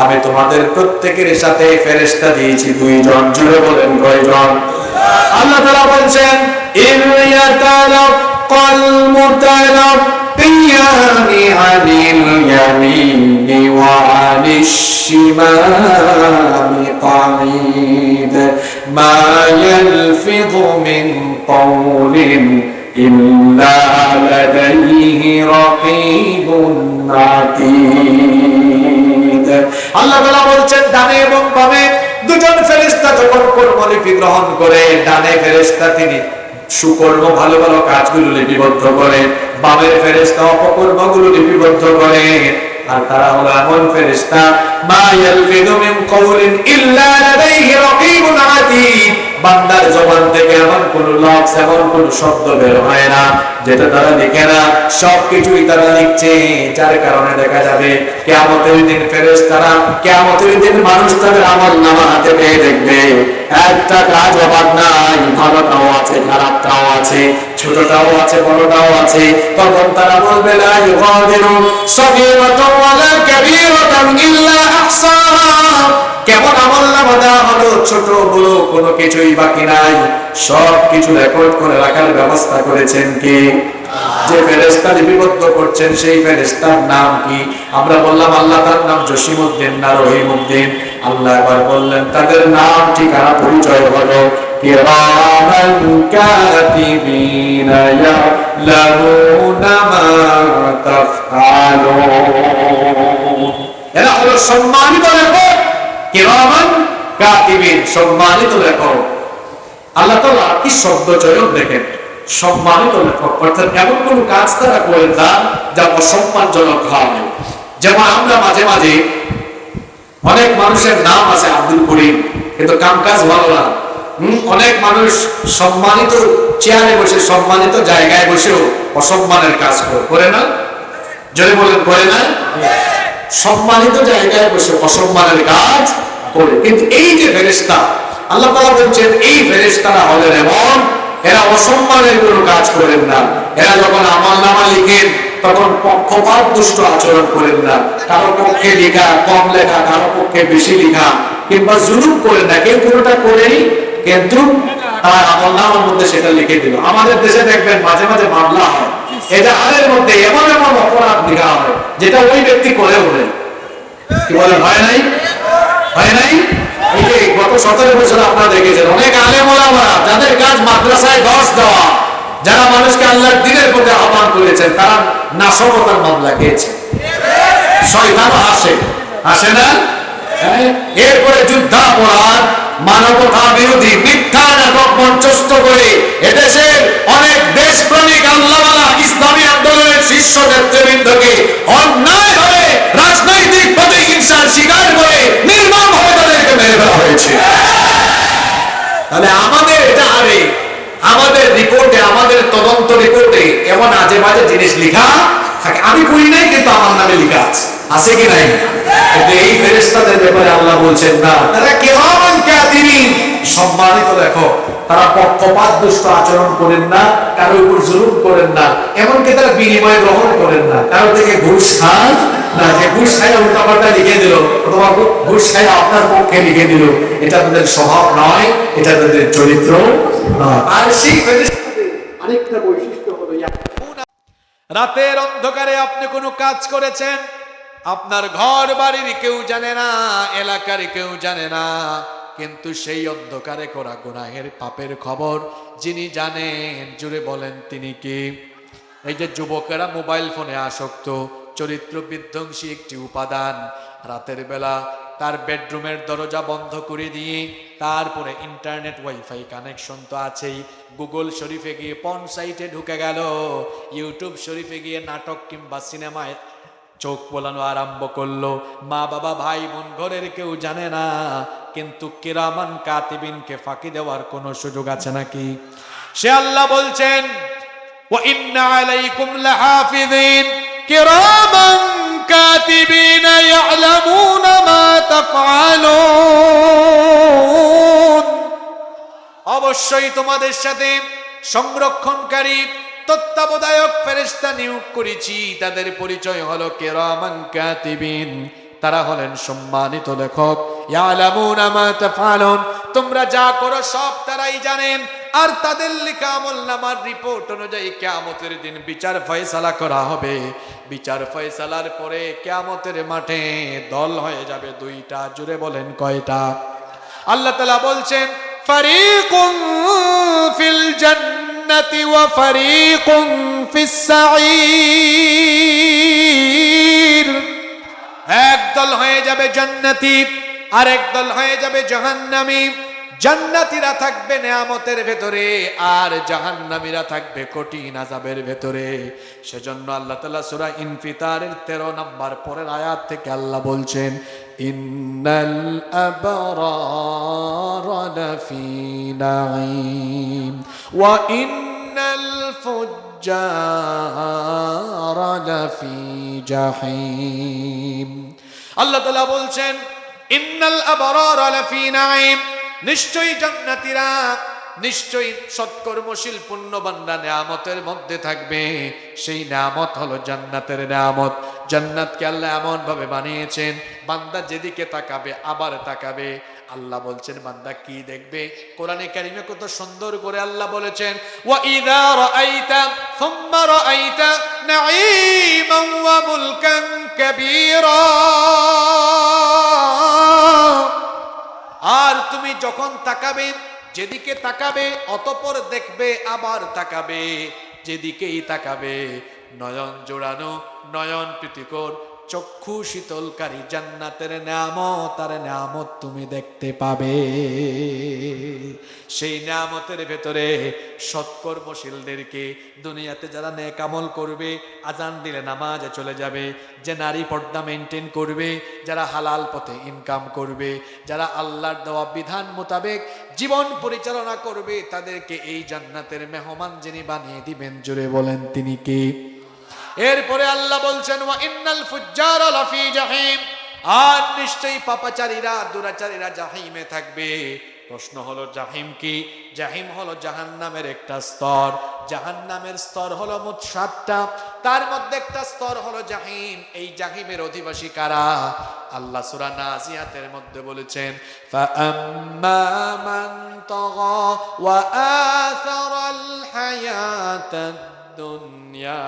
আমি তোমাদের প্রত্যেকের সাথে ফেরেশতা দিয়েছি দুইজন। জুড়ে বলেন কয়জন? আল্লাহ তাআলা বলছেন, ইয়াতালাক্কাল মুতালাক্কিয়ানি আনিল ইয়ামিনি ওয়া আনিশ শিমালি কাঈদ মা ইয়ালফিযু মিন কাওলিন ইল্লা লাদাইহি রাকীবুন আতীদ। আল্লাহ তাআলা বলছেন, ডানে এবং বামে দুজন ফেরেশতা যখন কর্মলিপি গ্রহণ করে, ডানে ফেরেশতা তিনি সুকর্ম ভালো ভালো কাজগুলো লিপিবদ্ধ করে, বামের ফেরেশতা অপকর্মগুলো লিপিবদ্ধ করে। আর তারা হলো এমন ফেরেশতা, মা ইয়ালফিযু মিন কাওলিন ইল্লা লাদাইহি রাকীবুন আতীদ, বান্দার জবান থেকে এমন কোন লফজ, এমন কোন শব্দ বের হয় না যেটা তারা লিখে না, সবকিছুই তারা লিখছে। যার কারণে দেখা যাবে কিয়ামতের দিন ফেরেশতারা, কিয়ামতের দিন মানুষ তাদের আমলনামা হাতে পেয়ে দেখবে একটা কাজ অবাদ নাই, ভালোটাও আছে, খারাপটাও আছে, ছোটটাও আছে, বড়টাও আছে। তখন তারা বলবে, লা ইউগাদিরু সগীরাতান ওয়ালা কাবীরাতান ইল্লা আহসাহা, কেমন আমলনামা দেওয়া হলো, ছোট বড় কোনো কিছুই বাকি নাই, সবকিছু রেকর্ড করে রাখার ব্যবস্থা করেছেন কে? যে ফেরেশতা লিপিবদ্ধ করছেন সেই ফেরেশতার নাম কি? আমরা বললাম আল্লাহ তার নাম জসিমউদ্দিন না রহিমউদ্দিন। আল্লাহ এবার বললেন তাদের নাম, ঠিকানা, পরিচয় হলো কিরামান كاتبين يعلمون ما تفعلون এরা হলো সম্মানিত লেখক কিরামান কাতিবিন সম্মানিত লেখক আল্লাহ তাআলা কি শব্দ চয়ন দেখেন সম্মানিত লেখক অর্থাৎ এমন কোন কাজ তারা করেন না যা অসম্মানজনক হয় যেমন আমরা মাঝে মাঝে অনেক মানুষের নাম আছে আব্দুল করিম কিন্তু কামকাজ ভালো না অনেক মানুষ সম্মানিত চেয়ারে বসে সম্মানিত জায়গায় বসেও অসম্মানের কাজ করে না জোরে বলেন করে না সম্মানিত জায়গায় বসে অসম্মানের কাজ করে কিন্তু এই যে ফেরেশতা আল্লাহ তাআলা বলছেন এই ফেরেশতারা হলেন এমন এরা অসম্মানের কোনো কাজ করেন না এরা যখন আমলনামা লিখেন তখন পক্ষপাত দুষ্ট আচরণ করেন না কারো পক্ষে লেখা কম লেখা কারো পক্ষে বেশি লেখা কিংবা জুলুম করেন না কেউ কোনোটা করেনি কিন্তু তার আমলনামার মধ্যে সেটা লিখে দিল আমাদের দেশে দেখবেন মাঝে মাঝে মামলা হয় এটা হারের মধ্যে এমন এমন অপরাধ লেখা হয় যেটা ওই ব্যক্তি করে বলে কি বলে হয় নাই এই যে গত 17 বছর আপনারা দেখেছেন অনেক আলেম ওলামা যাদের কাজ মাদ্রাসায় দর্স দেওয়া যারা মানুষকে আল্লাহর দ্বীনের প্রতি আহ্বান করেছেন তারা নাশকতার মামলা খেয়েছে শয়তানও আসে না এরপরে যুদ্ধাপরাধ মানবতা বিরোধী মিথ্যা নাটক মঞ্চস্থ করে এদেশের অনেক দেশপ্রেমিক আল্লাহওয়ালা ইসলামী আন্দোলনের শীর্ষ নেতৃবৃন্দকে অন্যায়ভাবে রাজনৈতিক প্রতিহিংসার শিকার করে নির্মমভাবে তাদেরকে মেরে ফেলা হয়েছে তাহলে আমাদের এটা আরে আমাদের রিপোর্টে আমাদের তদন্ত রিপোর্টে এমন আজে বাজে জিনিস লেখা থাকে আমি করি নাই কিন্তু আমার নামে লেখা আছে কি নাই কিন্তু এই ফেরেশতাদের ব্যাপারে আল্লাহ বলছেন না তারা কিরামান কাতিবিন সম্মানিত লেখক তারা পক্ষপাত দুষ্ট আচরণ করেন না কারো উপর জুলুম করেন না এমনকি তারা বিনিময় গ্রহণ করেন না কারো থেকে ঘুষ খান না যে ঘুষ খায় উল্টাপাল্টা লিখে দিল অথবা ঘুষ খায় আপনার পক্ষে লিখে দিল এটা তাদের স্বভাব নয় এটা তাদের চরিত্র নয় আর সেই ফেরেশতাদের আরেকটা বৈশিষ্ট্য হলো রাতের অন্ধকারে আপনি কোনো কাজ করেছেন আপনার ঘর বাড়ির কেউ জানে না এলাকার কেউ জানে না কিন্তু সেই অন্ধকারে করা গুনাহের পাপের খবর যিনি জানেন জুড়ে বলেন তিনি কি এই যে যুবকেরা মোবাইল ফোনে আসক্ত চরিত্র বিধ্বংসী একটি উপাদান রাতের বেলা তার বেডরুমের দরজা বন্ধ করে দিয়ে তারপরে ইন্টারনেট ওয়াইফাই কানেকশন তো আছেই গুগল শরীফে গিয়ে পর্ন সাইটে ঢুকে গেল ইউটিউব শরীফে গিয়ে নাটক কিংবা সিনেমায় চোখ বোলানো আরম্ভ করলো মা বাবা ভাই বোন ঘরের কেউ জানে না কিন্তু কিরামান কাতিবিনকে ফাঁকি দেওয়ার কোনো সুযোগ আছে নাকি সে আল্লাহ বলছেন ওয়া ইন্না আলাইকুম লাহাফিযিন কিরামান কাতিবিন ইয়ালামুনা মা তাফআলুন অবশ্যই তোমাদের সাথে সংরক্ষণকারী তত্ত্বাবধায়ক ফেরেশতা নিয়োগ করেছি তাদের পরিচয় হলো কিরামান কাতিবিন তারা হলেন সম্মানিত লেখক ইয়ালামুনা মা তাফআলুন তোমরা যা করো সব তারাই জানেন আর তাদের লেখা আমলনামার রিপোর্ট অনুযায়ী কিয়ামতের দিন বিচার ফয়সালা করা হবে বিচার ফয়সালার পরে কিয়ামতের মাঠে দল হয়ে যাবে দুইটা জুড়ে বলেন কয়টা আল্লাহ তাআলা বলছেন ফারিকুন ফিল জান্নাতি ওয়া ফারিকুন ফিস সাঈর একদল হয়ে যাবে জান্নাতি আর একদল হয়ে যাবে জাহান্নামী জান্নাতীরা থাকবে নিয়ামতের ভেতরে আর জাহান্নামীরা থাকবে কঠিন আযাবের ভেতরে সেজন্য আল্লাহ তাআলা সূরা ইনফিতারের 13 নম্বর পরের আয়াত থেকে আল্লাহ বলছেন ইন্নাল আবরারা লাফি নাঈম ওয়া ইন্নাল ফুজ্জারা লাফি জাহিম আল্লাহ তাআলা বলছেন ইন্নাল আবরারা লাফি নাঈম নিশ্চয়ই জান্নাতীরা নিশ্চয়ই সৎকর্মশীল পুণ্যবানরা নিয়ামতের মধ্যে থাকবে সেই নিয়ামত হলো জান্নাতের নিয়ামত জান্নাতকে আল্লাহ এমন ভাবে বানিয়েছেন বান্দা যেদিকে তাকাবে আবার তাকাবে আল্লাহ বলছেন বান্দা কি দেখবে কোরআনে কারিমে কত সুন্দর করে আল্লাহ বলেছেন ওয়া ইযা রাআইতা সুম্মা রাআইতা নাঈমান ওয়া মুলকান কাবীরা আর তুমি যখন তাকাবে যেদিকে তাকাবে অতঃপর দেখবে আবার তাকাবে, যেদিকেই তাকাবে নয়ন জোড়ানো, নয়ন প্রীতিকর, চক্ষু শীতলকারী জান্নাতের নেয়ামত আর নেয়ামত তুমি দেখতে পাবে। সেই নেয়ামতের ভেতরে সৎকর্মশীলদেরকে, দুনিয়াতে যারা নেক আমল করবে, আজান দিলে নামাজে চলে যাবে, যে নারী পর্দা মেনটেন করবে, যারা হালাল পথে ইনকাম করবে, যারা আল্লাহর দেওয়া বিধান মোতাবেক জীবন পরিচালনা করবে, তাদেরকে এই জান্নাতের মেহমান যিনি বানিয়ে দিবেন, জোরে বলেন তিনি কে? এরপরে আল্লাহ বলছেন ওয়া ইন্নাল ফুজ্জারা লাফি জাহিম, আর নিশ্চয়ই পাপাচারীরা, দুরাচারীরা জাহিমে থাকবে। প্রশ্ন হলো জাহিম কি? জাহিম হলো জাহান্নামের একটা স্তর। জাহান্নামের স্তর হলো মোট 7টা, তার মধ্যে একটা স্তর হলো জাহিম। এই জাহিমের অধিবাসী কারা? আল্লাহ সূরা নাজিয়াতের মধ্যে বলেছেন ফাআম্মা মান তাগা ওয়া আসারাল হায়াতাদ দুনিয়া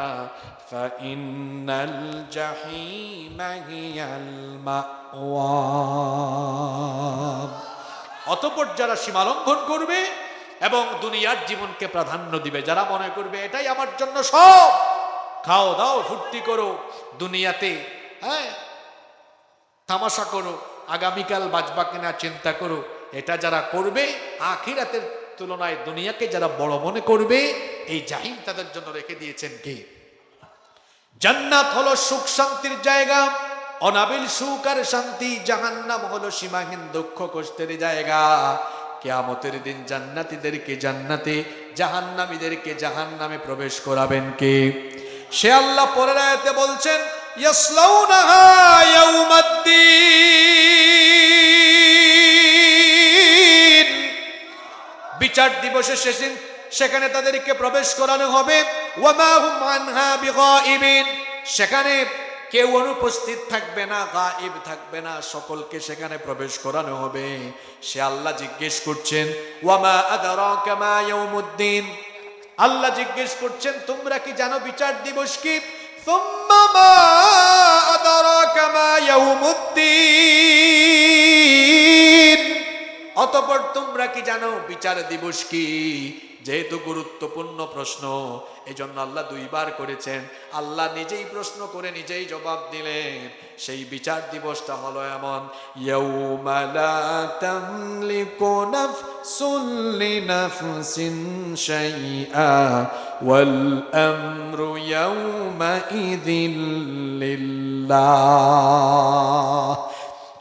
ফাইন্নাল জাহিমা হিয়াল মাওয়া। অতঃপর যারা সীমালঙ্ঘন করবে এবং দুনিয়ার জীবনকে প্রাধান্য দিবে, যারা মনে করবে এটাই আমার জন্য সব, খাও দাও ফুর্তি করো দুনিয়াতে, হ্যাঁ তামাশা করো, আগামীকাল বাঁচবা কিনা চিন্তা করো, এটা যারা করবে, আখিরাতের তুলনায় দুনিয়াকে যারা বড় মনে করবে, এই জাহিম তাদের জন্য রেখে দিয়েছেন কে? জান্নাত হলো সুখ শান্তির জায়গা, অনাবিল সুখ আর শান্তি। জাহান্নাম হলো সীমাহীন দুঃখ কষ্টের জায়গা। কিয়ামতের দিন জান্নাতীদেরকে জান্নাতে, জাহান্নামীদেরকে জাহান্নামে প্রবেশ করাবেন কে? সে আল্লাহ পরের আয়াতে বলছেন ইয়াসলাউনাহা ইয়াউমাদ্দিন, বিচার দিবসে সেদিন সেখানে তাদেরকে প্রবেশ করানো হবে। ওয়া মা হুম আনহা বিগাইবিন, সেখানে কেউ অনুপস্থিত থাকবে না, গায়েব থাকবে না, সকলকে সেখানে প্রবেশ করানো হবে। সে আল্লাহ জিজ্ঞেস করছেন ওয়া মা আদরাকা মা ইয়াউমুদ্দিন, আল্লাহ জিজ্ঞেস করছেন তোমরা কি জানো বিচার দিবস কি? সুম্মা মা আদরাকা মা ইয়াউমুদ্দিন, অতঃপর তোমরা কি জানো বিচার দিবস কি? যেহেতু গুরুত্বপূর্ণ প্রশ্ন, এজন্য আল্লাহ 2 বার করেছেন। আল্লাহ নিজেই প্রশ্ন করে নিজেই জবাব দিলেন। সেই বিচার দিবসটা হলো এমন, ইয়াউমা লা তামলিকু নাফসুন লিনাফসিন শাইআ ওয়াল আমরু ইয়াউমা ইযিল লিল্লাহ।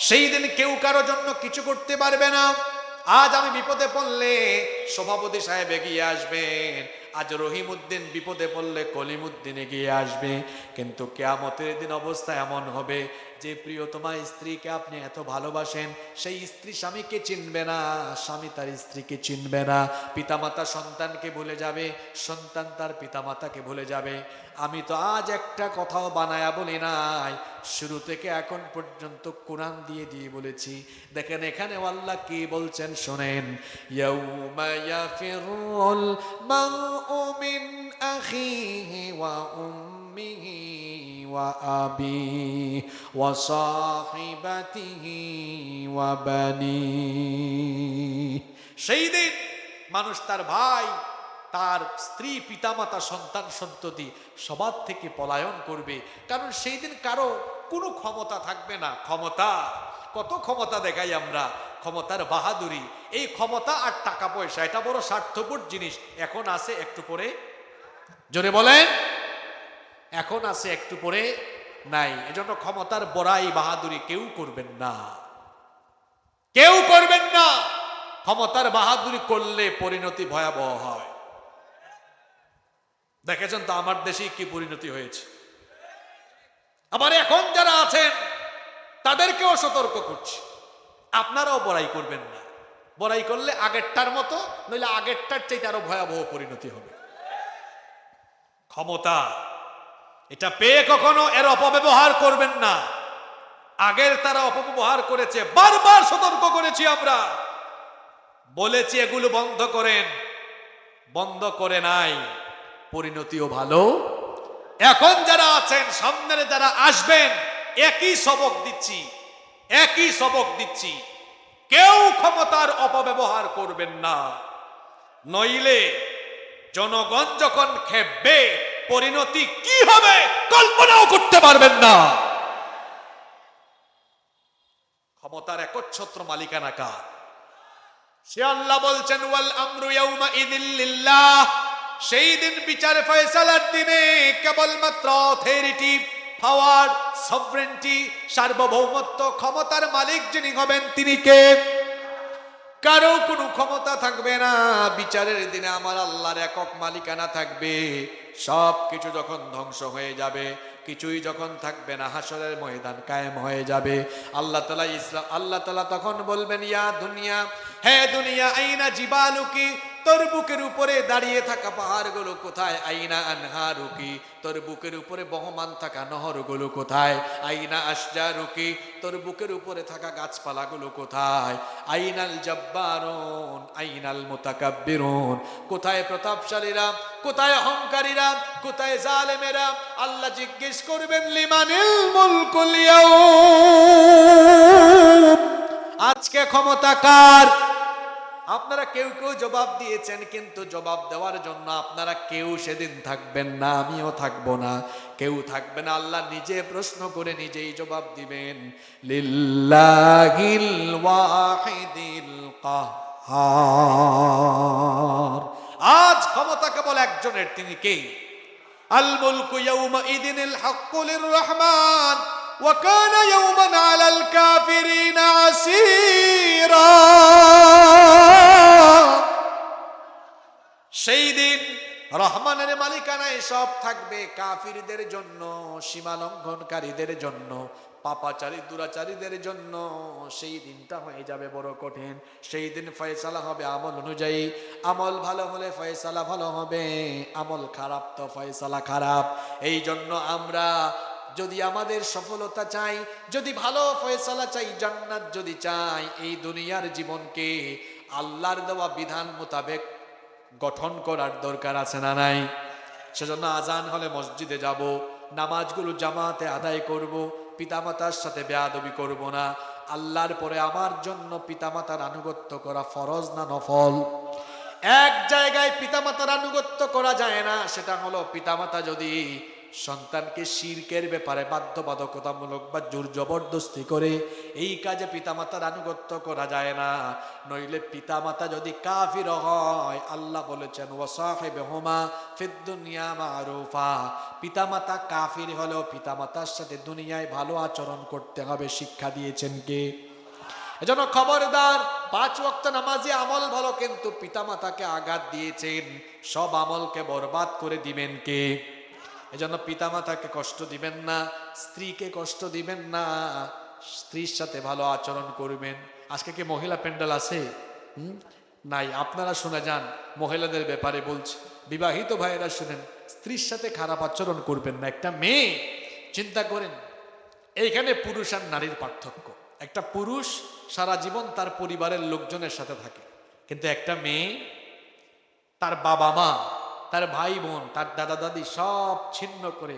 সেই দিন কেউ কারো জন্য কিছু করতে পারবে না। আজ আমি বিপদে পড়লে সভাপতি সাহেব এগিয়ে আসবেন, আজ রহিমউদ্দিন বিপদে পড়লে কলিমউদ্দিন এগিয়ে আসবে। কিন্তু কিয়ামতের দিন অবস্থা এমন হবে যে প্রিয়তমা স্ত্রীকে আপনি এত ভালোবাসেন, সেই স্ত্রী স্বামীকে চিনবে না, স্বামী তার স্ত্রীকে চিনবে না, পিতামাতা সন্তানকে ভুলে যাবে, সন্তান তার পিতামাতাকে ভুলে যাবে। আমি তো আজ একটা কথাও বানায়া বলি নাই, শুরু থেকে এখন পর্যন্ত কোরআন দিয়ে দিয়ে বলেছি। দেখেন এখানে আল্লাহ কি বলছেন শোনেন, ইয়াউমা ইয়াফিরুল মারউ মিন আখিহি ওয়া উম্মিহি ওয়া আবিহি ওয়া সাহিবাতিহি ওয়া বানিহি। সেই দিন মানুষ তার ভাই, তার স্ত্রী, পিতামাতা, সন্তান সন্ততি সবার থেকে পলায়ন করবে। কারণ সেই দিন কারো কোনো ক্ষমতা থাকবে না। ক্ষমতা, কত ক্ষমতা দেখাই আমরা, ক্ষমতার বাহাদুরি। এই ক্ষমতা আর টাকা পয়সা এটা বড় স্বার্থপর জিনিস। এখন আছে একটু পরে, জোরে বলেন, এখন আছে একটু পরে নাই। এজন্য ক্ষমতার বড়াই বাহাদুরি কেউ করবেন না, কেউ করবেন না। ক্ষমতার বাহাদুরি করলে পরিণতি ভয়াবহ হয়। দেখেছেন তো আমার দেশে কি পরিণতি হয়েছে। আবার এখন যারা আছেন তাদেরকেও সতর্ক করছি, আপনারাও বড়াই করবেন না। বড়াই করলে আগেরটার মতো, নইলে আগেরটার চাইতে আরো ভয়াবহ পরিণতি হবে। ক্ষমতা এটা পেয়ে কখনো এর অপব্যবহার করবেন না। আগের তারা অপব্যবহার করেছে, বারবার সতর্ক করেছি আমরা, বলেছি এগুলো বন্ধ করেন, বন্ধ করে নাই, পরিণতিও ভালো। এখন যারা আছেন, সামনে যারা আসবেন, একই সবক দিচ্ছি, একই সবক দিচ্ছি। কেউ ক্ষমতার অপব্যবহার করবেন না, নইলে জনগণ যখন খেপবে পরিণতি কি হবে কল্পনাও করতে পারবেন না। ক্ষমতার একচ্ছত্র মালিকানা কার? সে আল্লাহ বলছেন ওয়াল আমরু ইয়াউমা ইযিল লিল্লাহ, সেই দিন বিচার ফয়সালার দিনে কেবলমাত্র অথরিটি, পাওয়ার, সভরেন্টি, সার্বভৌমত্ব, ক্ষমতার মালিক যিনি হবেন তিনি কে? কারো কোনো ক্ষমতা থাকবে না। বিচারের দিনে আমার আল্লাহর একক মালিকানা থাকবে। সব কিছু যখন ধ্বংস হয়ে যাবে, কিছুই যখন থাকবে না, হাসরের ময়দান কায়েম হয়ে যাবে। আল্লাহ তাআলা তখন বলবেন ইয়া দুনিয়া, হে দুনিয়া, আইনা জিবালুকি, তোর বুকের উপরে দাঁড়িয়ে থাকা পাহাড়গুলো কোথায়? আইনা আনহারুকি, তোর বুকের উপরে বহমান থাকা নহরগুলো কোথায়? আইনা আশজারুকি, তোর বুকের উপরে থাকা গাছপালাগুলো কোথায়? আইনাল জব্বারুন আইনাল মুতাকাব্বিরুন, কোথায় প্রতাপশালীরা, কোথায় অহংকারীরা, কোথায় জালেমেরা? আল্লাহ জিজ্ঞেস করবেন লিমানিল মুলকুল ইয়াউম, আজকে ক্ষমতা কার? আপনারা কেউ কেউ জবাব দিয়েছেন, কিন্তু জবাব দেওয়ার জন্য আপনারা কেউ সেদিন থাকবেন না, আমিও থাকবো না, কেউ থাকবে না। আল্লাহ নিজে প্রশ্ন করে নিজেই জবাব দিবেন, লিল্লাহিল ওয়াহিদিল কাহ্হার, আজ ক্ষমতা কেবল একজনের, তিনি কে? আল মুলকু ইয়াউমা ইদিনিল হাক্কু লিররহমান ওয়া কানা ইয়াওমান আলাল কাফিরিনা আসীরা। সেই দিন রহমানের মালিকানায় সব থাকবে, কাফিরদের জন্য, সীমা লঙ্ঘনকারীদের জন্য, পাপাচারী দুরাচারীদের জন্য সেই দিনটা হয়ে যাবে বড় কঠিন। সেই দিন ফয়সালা হবে আমল অনুযায়ী, আমল ভালো হলে ফয়সালা ভালো হবে, আমল খারাপ তো ফয়সালা খারাপ। এই জন্য আমরা যদি আমাদের সফলতা চাই, যদি ভালো ফয়সালা চাই, জান্নাত যদি চাই, এই দুনিয়ার জীবনকে আল্লাহর দেওয়া বিধান মোতাবেক গঠন করার দরকার আছে না নাই? সেজন্য আজান হলে মসজিদে যাব, নামাজগুলো জামাতে আদায় করব, পিতামাতার সাথে বেয়াদবি করব না। আল্লাহর পরে আমার জন্য পিতামাতার আনুগত্য করা ফরজ না নফল? এক জায়গায় পিতামাতার আনুগত্য করা যায় না, সেটা হলো পিতামাতা যদি সন্তানকে শিরকের ব্যাপারে বাধ্যবাধকতামূলক বা জোর জবরদস্তি করে, এই কাজে পিতামাতার আনুগত্য করা যায় না। নইলে পিতামাতা যদি কাফির হয়, আল্লাহ বলেছেন ওয়াসাহিবহুমা ফিদ দুনিয়া মারুফা, পিতামাতা কাফির হলেও পিতামাতার সাথে দুনিয়ায় ভালো আচরণ করতে হবে, শিক্ষা দিয়েছেন কে? এজন্য খবরদার, 5 ওয়াক্ত নামাজি আমল ভালো, কিন্তু পিতামাতাকে আঘাত দিয়েছেন, সব আমলকে বরবাদ করে দিবেন কে? এজন্য পিতামাতাকে কষ্ট দিবেন না, স্ত্রীকে কষ্ট দিবেন না, স্ত্রীর সাথে ভালো আচরণ করবেন। আজকে কি মহিলা প্যান্ডেল আছে? নাই। আপনারা শুনে যান, মহিলাদের ব্যাপারে বলছি, বিবাহিত ভাইয়েরা শুনেন, স্ত্রীর সাথে খারাপ আচরণ করবেন না। একটা মেয়ে, চিন্তা করেন, এইখানে পুরুষ আর নারীর পার্থক্য। একটা পুরুষ সারা জীবন তার পরিবারের লোকজনের সাথে থাকে, কিন্তু একটা মেয়ে তার বাবা মা, তার ভাই বোন, তার দাদা দাদি সব ছিন্ন করে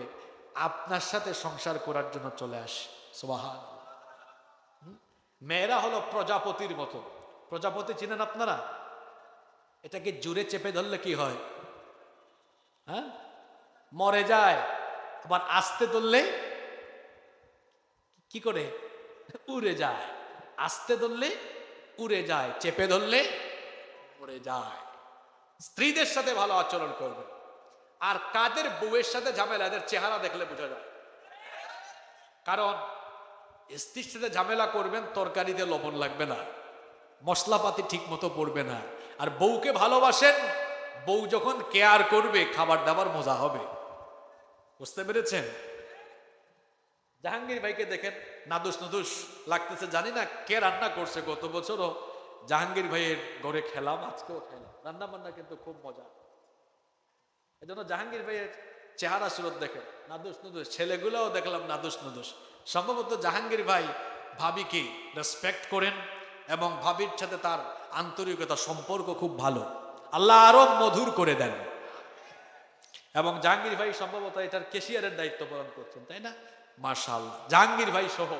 আপনার সাথে সংসার করার জন্য চলে আসে। সুবহানাল্লাহ। মেয়েরা হলো প্রজাপতির মতো। প্রজাপতি চিনেন আপনারা? এটাকে জুড়ে চেপে ধরলে কি হয়? হ্যাঁ, মরে যায়। আবার আস্তে ধরলে কি করে? উড়ে যায়। আস্তে ধরলে উড়ে যায়, চেপে ধরলে উড়ে যায়। স্ত্রীদের সাথে ভালো আচরণ করবে। আর কাদের বউয়ের সাথে ঝামেলা, এদের চেহারা দেখলে বোঝা যায়। কারণ স্ত্রীর সাথে ঝামেলা করবেন, তরকারিতে লবণ লাগবে না, মশলাপাতি ঠিক মতো পড়বে না। আর বউকে ভালোবাসেন, বউ যখন কেয়ার করবে, খাবার দাবার মজা হবে। বুঝতে পেরেছেন? জাহাঙ্গীর ভাইকে দেখেন, নাদুস নাদুস লাগতেছে, জানি না কে রান্না করছে। গত বছরও জাহাঙ্গীর ভাইয়ের ঘরে খেলাম, আজকেও খেলাম, রান্না বান্না কিন্তু খুব মজা। এজন্য জাহাঙ্গীর ভাইয়ের চেহারা সুরত দেখেন, নাদুস নুদুস। ছেলেগুলোও দেখলাম নাদুস নুদুস। সম্ভবত জাহাঙ্গীর ভাই ভাবিকে রেসপেক্ট করেন এবং ভাবির সাথে তার আন্তরিকতা, সম্পর্ক খুব ভালো। আল্লাহ আরো মধুর করে দেন। এবং জাহাঙ্গীর ভাই সম্ভবত এটার ক্যাশিয়ারের দায়িত্ব পালন করছেন, তাই না? মাশাআল্লাহ। জাহাঙ্গীর ভাই সহ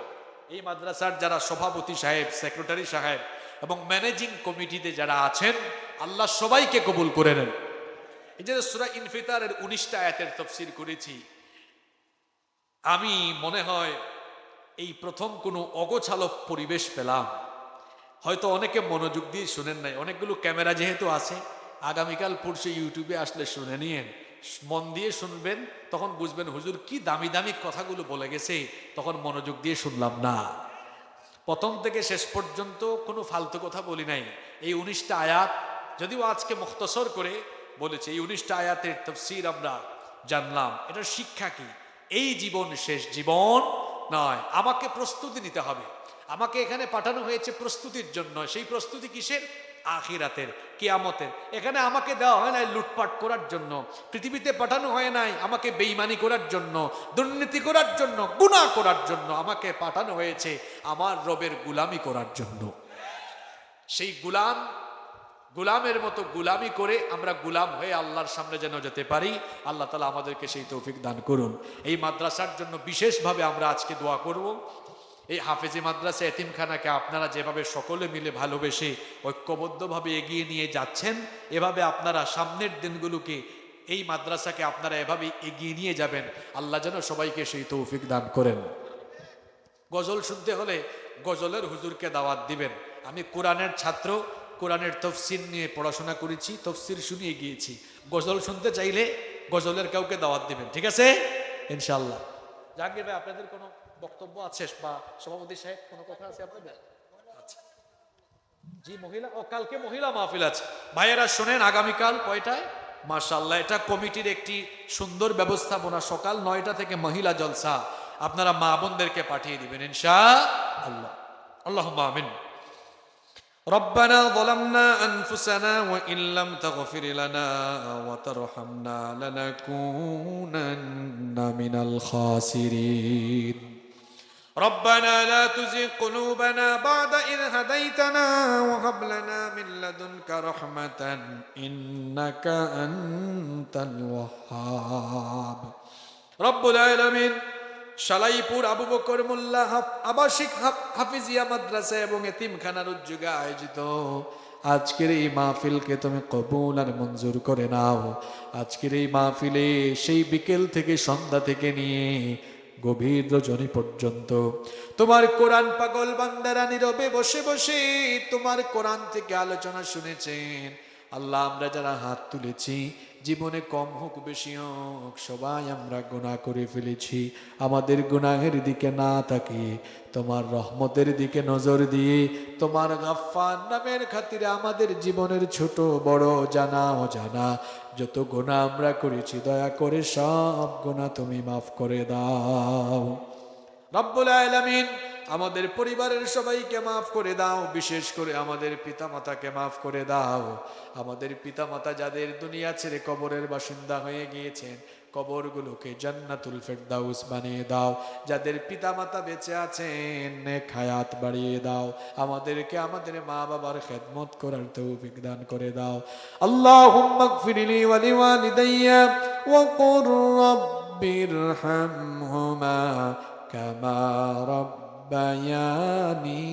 এই মাদ্রাসার যারা সভাপতি সাহেব, সেক্রেটারি সাহেব, এবং ম্যানেজিং কমিটিতে যারা আছেন, আল্লাহ সবাইকে কবুল করে নেন। এই যে সূরা ইনফিতারের 19টা আয়াতের তাফসীর করেছি, আমি মনে হয় এই প্রথম কোনো অগোছালো পরিবেশ পেলাম। হয়তো অনেকে মনোযোগ দিয়ে শুনেন নাই, অনেকগুলো ক্যামেরা যেহেতু আছে, আগামীকাল পরশু ইউটিউবে আসলে শুনে নিয়েন, মন দিয়ে শুনবেন, তখন বুঝবেন হুজুর কি দামি দামি কথাগুলো বলে গেছে, তখন মনোযোগ দিয়ে শুনলাম না। প্রথম থেকে শেষ পর্যন্ত কোনো ফালতু কথা বলি নাই। এই 19টা আয়াত যদিও আজকে মুখতসর করে বলেছে, এই 19টা আয়াতের তাফসীর আমরা জানলাম। এটার শিক্ষা কি? এই জীবন শেষ জীবন নয়, আমাকে প্রস্তুতি নিতে হবে। আমাকে এখানে পাঠানো হয়েছে প্রস্তুতির জন্য। সেই প্রস্তুতি কিসের? আখিরাতের, কিয়ামতের। এখানে আমাকে দেওয়া হয় নাই লুটপাট করার জন্য, পৃথিবীতে পাঠানো হয় নাই আমাকে বেঈমানি করার জন্য, দুর্নীতি করার জন্য, গুনাহ করার জন্য। আমাকে পাঠানো হয়েছে আমার রবের গুলামি করার জন্য। সেই গুলামের মতো গুলামি করে আমরা গুলাম হয়ে আল্লাহর সামনে যেন যেতে পারি। আল্লাহ তাআলা আমাদেরকে সেই তৌফিক দান করুন। এই মাদ্রাসার জন্য বিশেষভাবে আমরা আজকে দোয়া করব। এই হাফেজি মাদ্রাসা এতিমখানাকে আপনারা যেভাবে সকলে মিলে ভালোবেসে ঐক্যবদ্ধভাবে এগিয়ে নিয়ে যাচ্ছেন, এভাবে আপনারা সামনের দিনগুলোকে এই মাদ্রাসাকে আপনারা এভাবে এগিয়ে নিয়ে যাবেন। আল্লাহ যেন সবাইকে সেই তৌফিক দান করেন। গজল শুনতে হলে গজলের হুজুরকে দাওয়াত দিবেন। আমি কোরআনের ছাত্র, কোরআনের তফসির নিয়ে পড়াশোনা করেছি, তফসির শুনিয়ে গিয়েছি। গজল শুনতে চাইলে গজলের কাউকে দাওয়াত দিবেন, ঠিক আছে ইনশাআল্লাহ। জাহাঙ্গীর ভাই, আপনাদের কোনো বক্তব্য আছে বা সভাপতি সাহেব কোনো কথা আছে আপনাদের? আচ্ছা জি, মহিলা ও কালকে মহিলা মাহফিল আছে। ভাইয়েরা শোনেন, আগামীকাল কয়টায়? মাশাআল্লাহ, এটা কমিটির একটি সুন্দর ব্যবস্থাপনা। সকাল 9টা থেকে মহিলা জলসা, আপনারা মা বোনদেরকে পাঠিয়ে দিবেন ইনশাআল্লাহ। আল্লাহুম্মা আমিন। ربنا ظلمنا أنفسنا وإن لم تغفر لنا وترحمنا لنكونن من الخاسرين ربنا لا تزغ قلوبنا بعد إذ هديتنا وهب لنا من لدنك رحمة إنك أنت الوهاب رب العالمين। শালাইপুর আবু বকর মোল্লা আবাসিক হাফিজিয়া মাদ্রাসা এবং এতিমখানার উদ্যোগে আয়োজিত আজকের এই মাহফিলকে তুমি কবুল আর মঞ্জুর করে নাও। আজকের এই মাহফিলে সেই বিকেল থেকে সন্ধ্যা থেকে নিয়ে গভীর রজনী পর্যন্ত তোমার কোরআন পাগল বান্দারা নীরবে বসে বসে তোমার কোরআন থেকে আলোচনা শুনেছেন। আল্লাহ, আমরা যারা হাত তুলেছি, জীবনে কম হোক বেশি হোক সবাই আমরা গুনাহ করে ফেলেছি। আমাদের গুনাহের দিকে না তাকিয়ে তোমার রহমতের দিকে নজর দিয়ে তোমার গাফফার নামের খাতিরে আমাদের জীবনের ছোট বড় জানা অজানা যত গুনাহ আমরা করেছি, দয়া করে সব গুনাহ তুমি মাফ করে দাও রব্বুল আলামিন। আমাদের পরিবারের সবাইকে মাফ করে দাও, বিশেষ করে আমাদের পিতামাতাকে মাফ করে দাও। আমাদের পিতামাতা যাদের দুনিয়া ছেড়ে কবরের বাসিন্দা হয়ে গিয়েছেন, কবরগুলোকে জান্নাতুল ফেরদাউস বানিয়ে দাও। যাদের পিতামাতা বেঁচে আছেন, নেক হায়াত বাড়িয়ে দাও। আমাদেরকে আমাদের মা বাবার খেদমত করার তৌফিক দান করে দাও। আল্লাহুম্মা গফিরলি ওয়া লিওয়ালিদাইয়া ওয়া কুর রাব্বিরহামহুমা কামা ربياني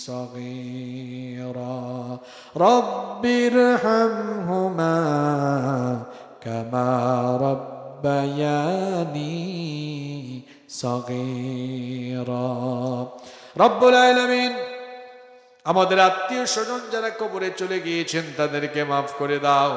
صغيرا رب ارحمهما كما ربياني صغيرا رب العالمين। আমাদের আত্মীয় স্বজন যারা কবরে চলে গিয়েছেন তাদেরকে মাফ করে দাও।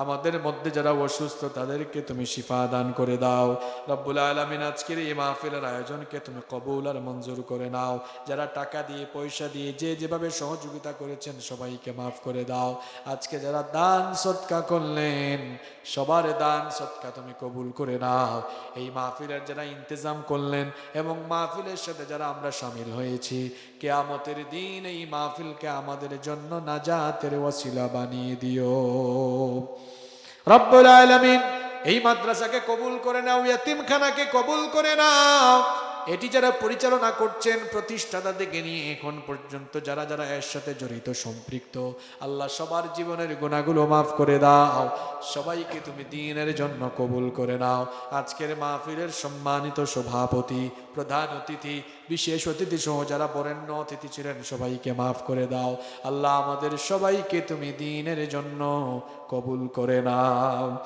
আমাদের মধ্যে যারা অসুস্থ তাদেরকে তুমি শিফা দান করে দাও রব্বুল আলামিন। আজকের এই মাহফিলের আয়োজনকে তুমি কবুল আর মঞ্জুর করে নাও। যারা টাকা দিয়ে পয়সা দিয়ে যে যেভাবে সহযোগিতা করেছেন সবাইকে মাফ করে দাও। আজকে যারা দান সদকা করলেন সবার দান সদকা তুমি কবুল করে নাও। এই মাহফিলের যারা ইন্তজাম করলেন এবং মাহফিলের সাথে যারা আমরা শামিল হয়েছি, কিয়ামতের দিন এই মাহফিলকে আমাদের জন্য নাজাতের ওয়াসিলা বানিয়ে দিও রব্বুল আলামিন। এই মাদ্রাসাকে কবুল করে নাও, ইয়াতিমখানাকে কবুল করে নাও। এটি যারা পরিচালনা করছেন প্রতিষ্ঠাতা থেকে নিয়ে এখন পর্যন্ত যারা যারা এর সাথে জড়িত সম্পৃক্ত, আল্লাহ সবার জীবনের গুনাহগুলো মাফ করে দাও, সবাইকে তুমি দ্বীনের জন্য কবুল করে নাও। আজকের মাহফিলের সম্মানিত সভাপতি, প্রধান অতিথি, বিশেষ অতিথি সহ যারা বরেণ্য অতিথি ছিলেন সবাইকে মাফ করে দাও। আল্লাহ আমাদের সবাইকে তুমি দ্বীনের জন্য কবুল করে নাও।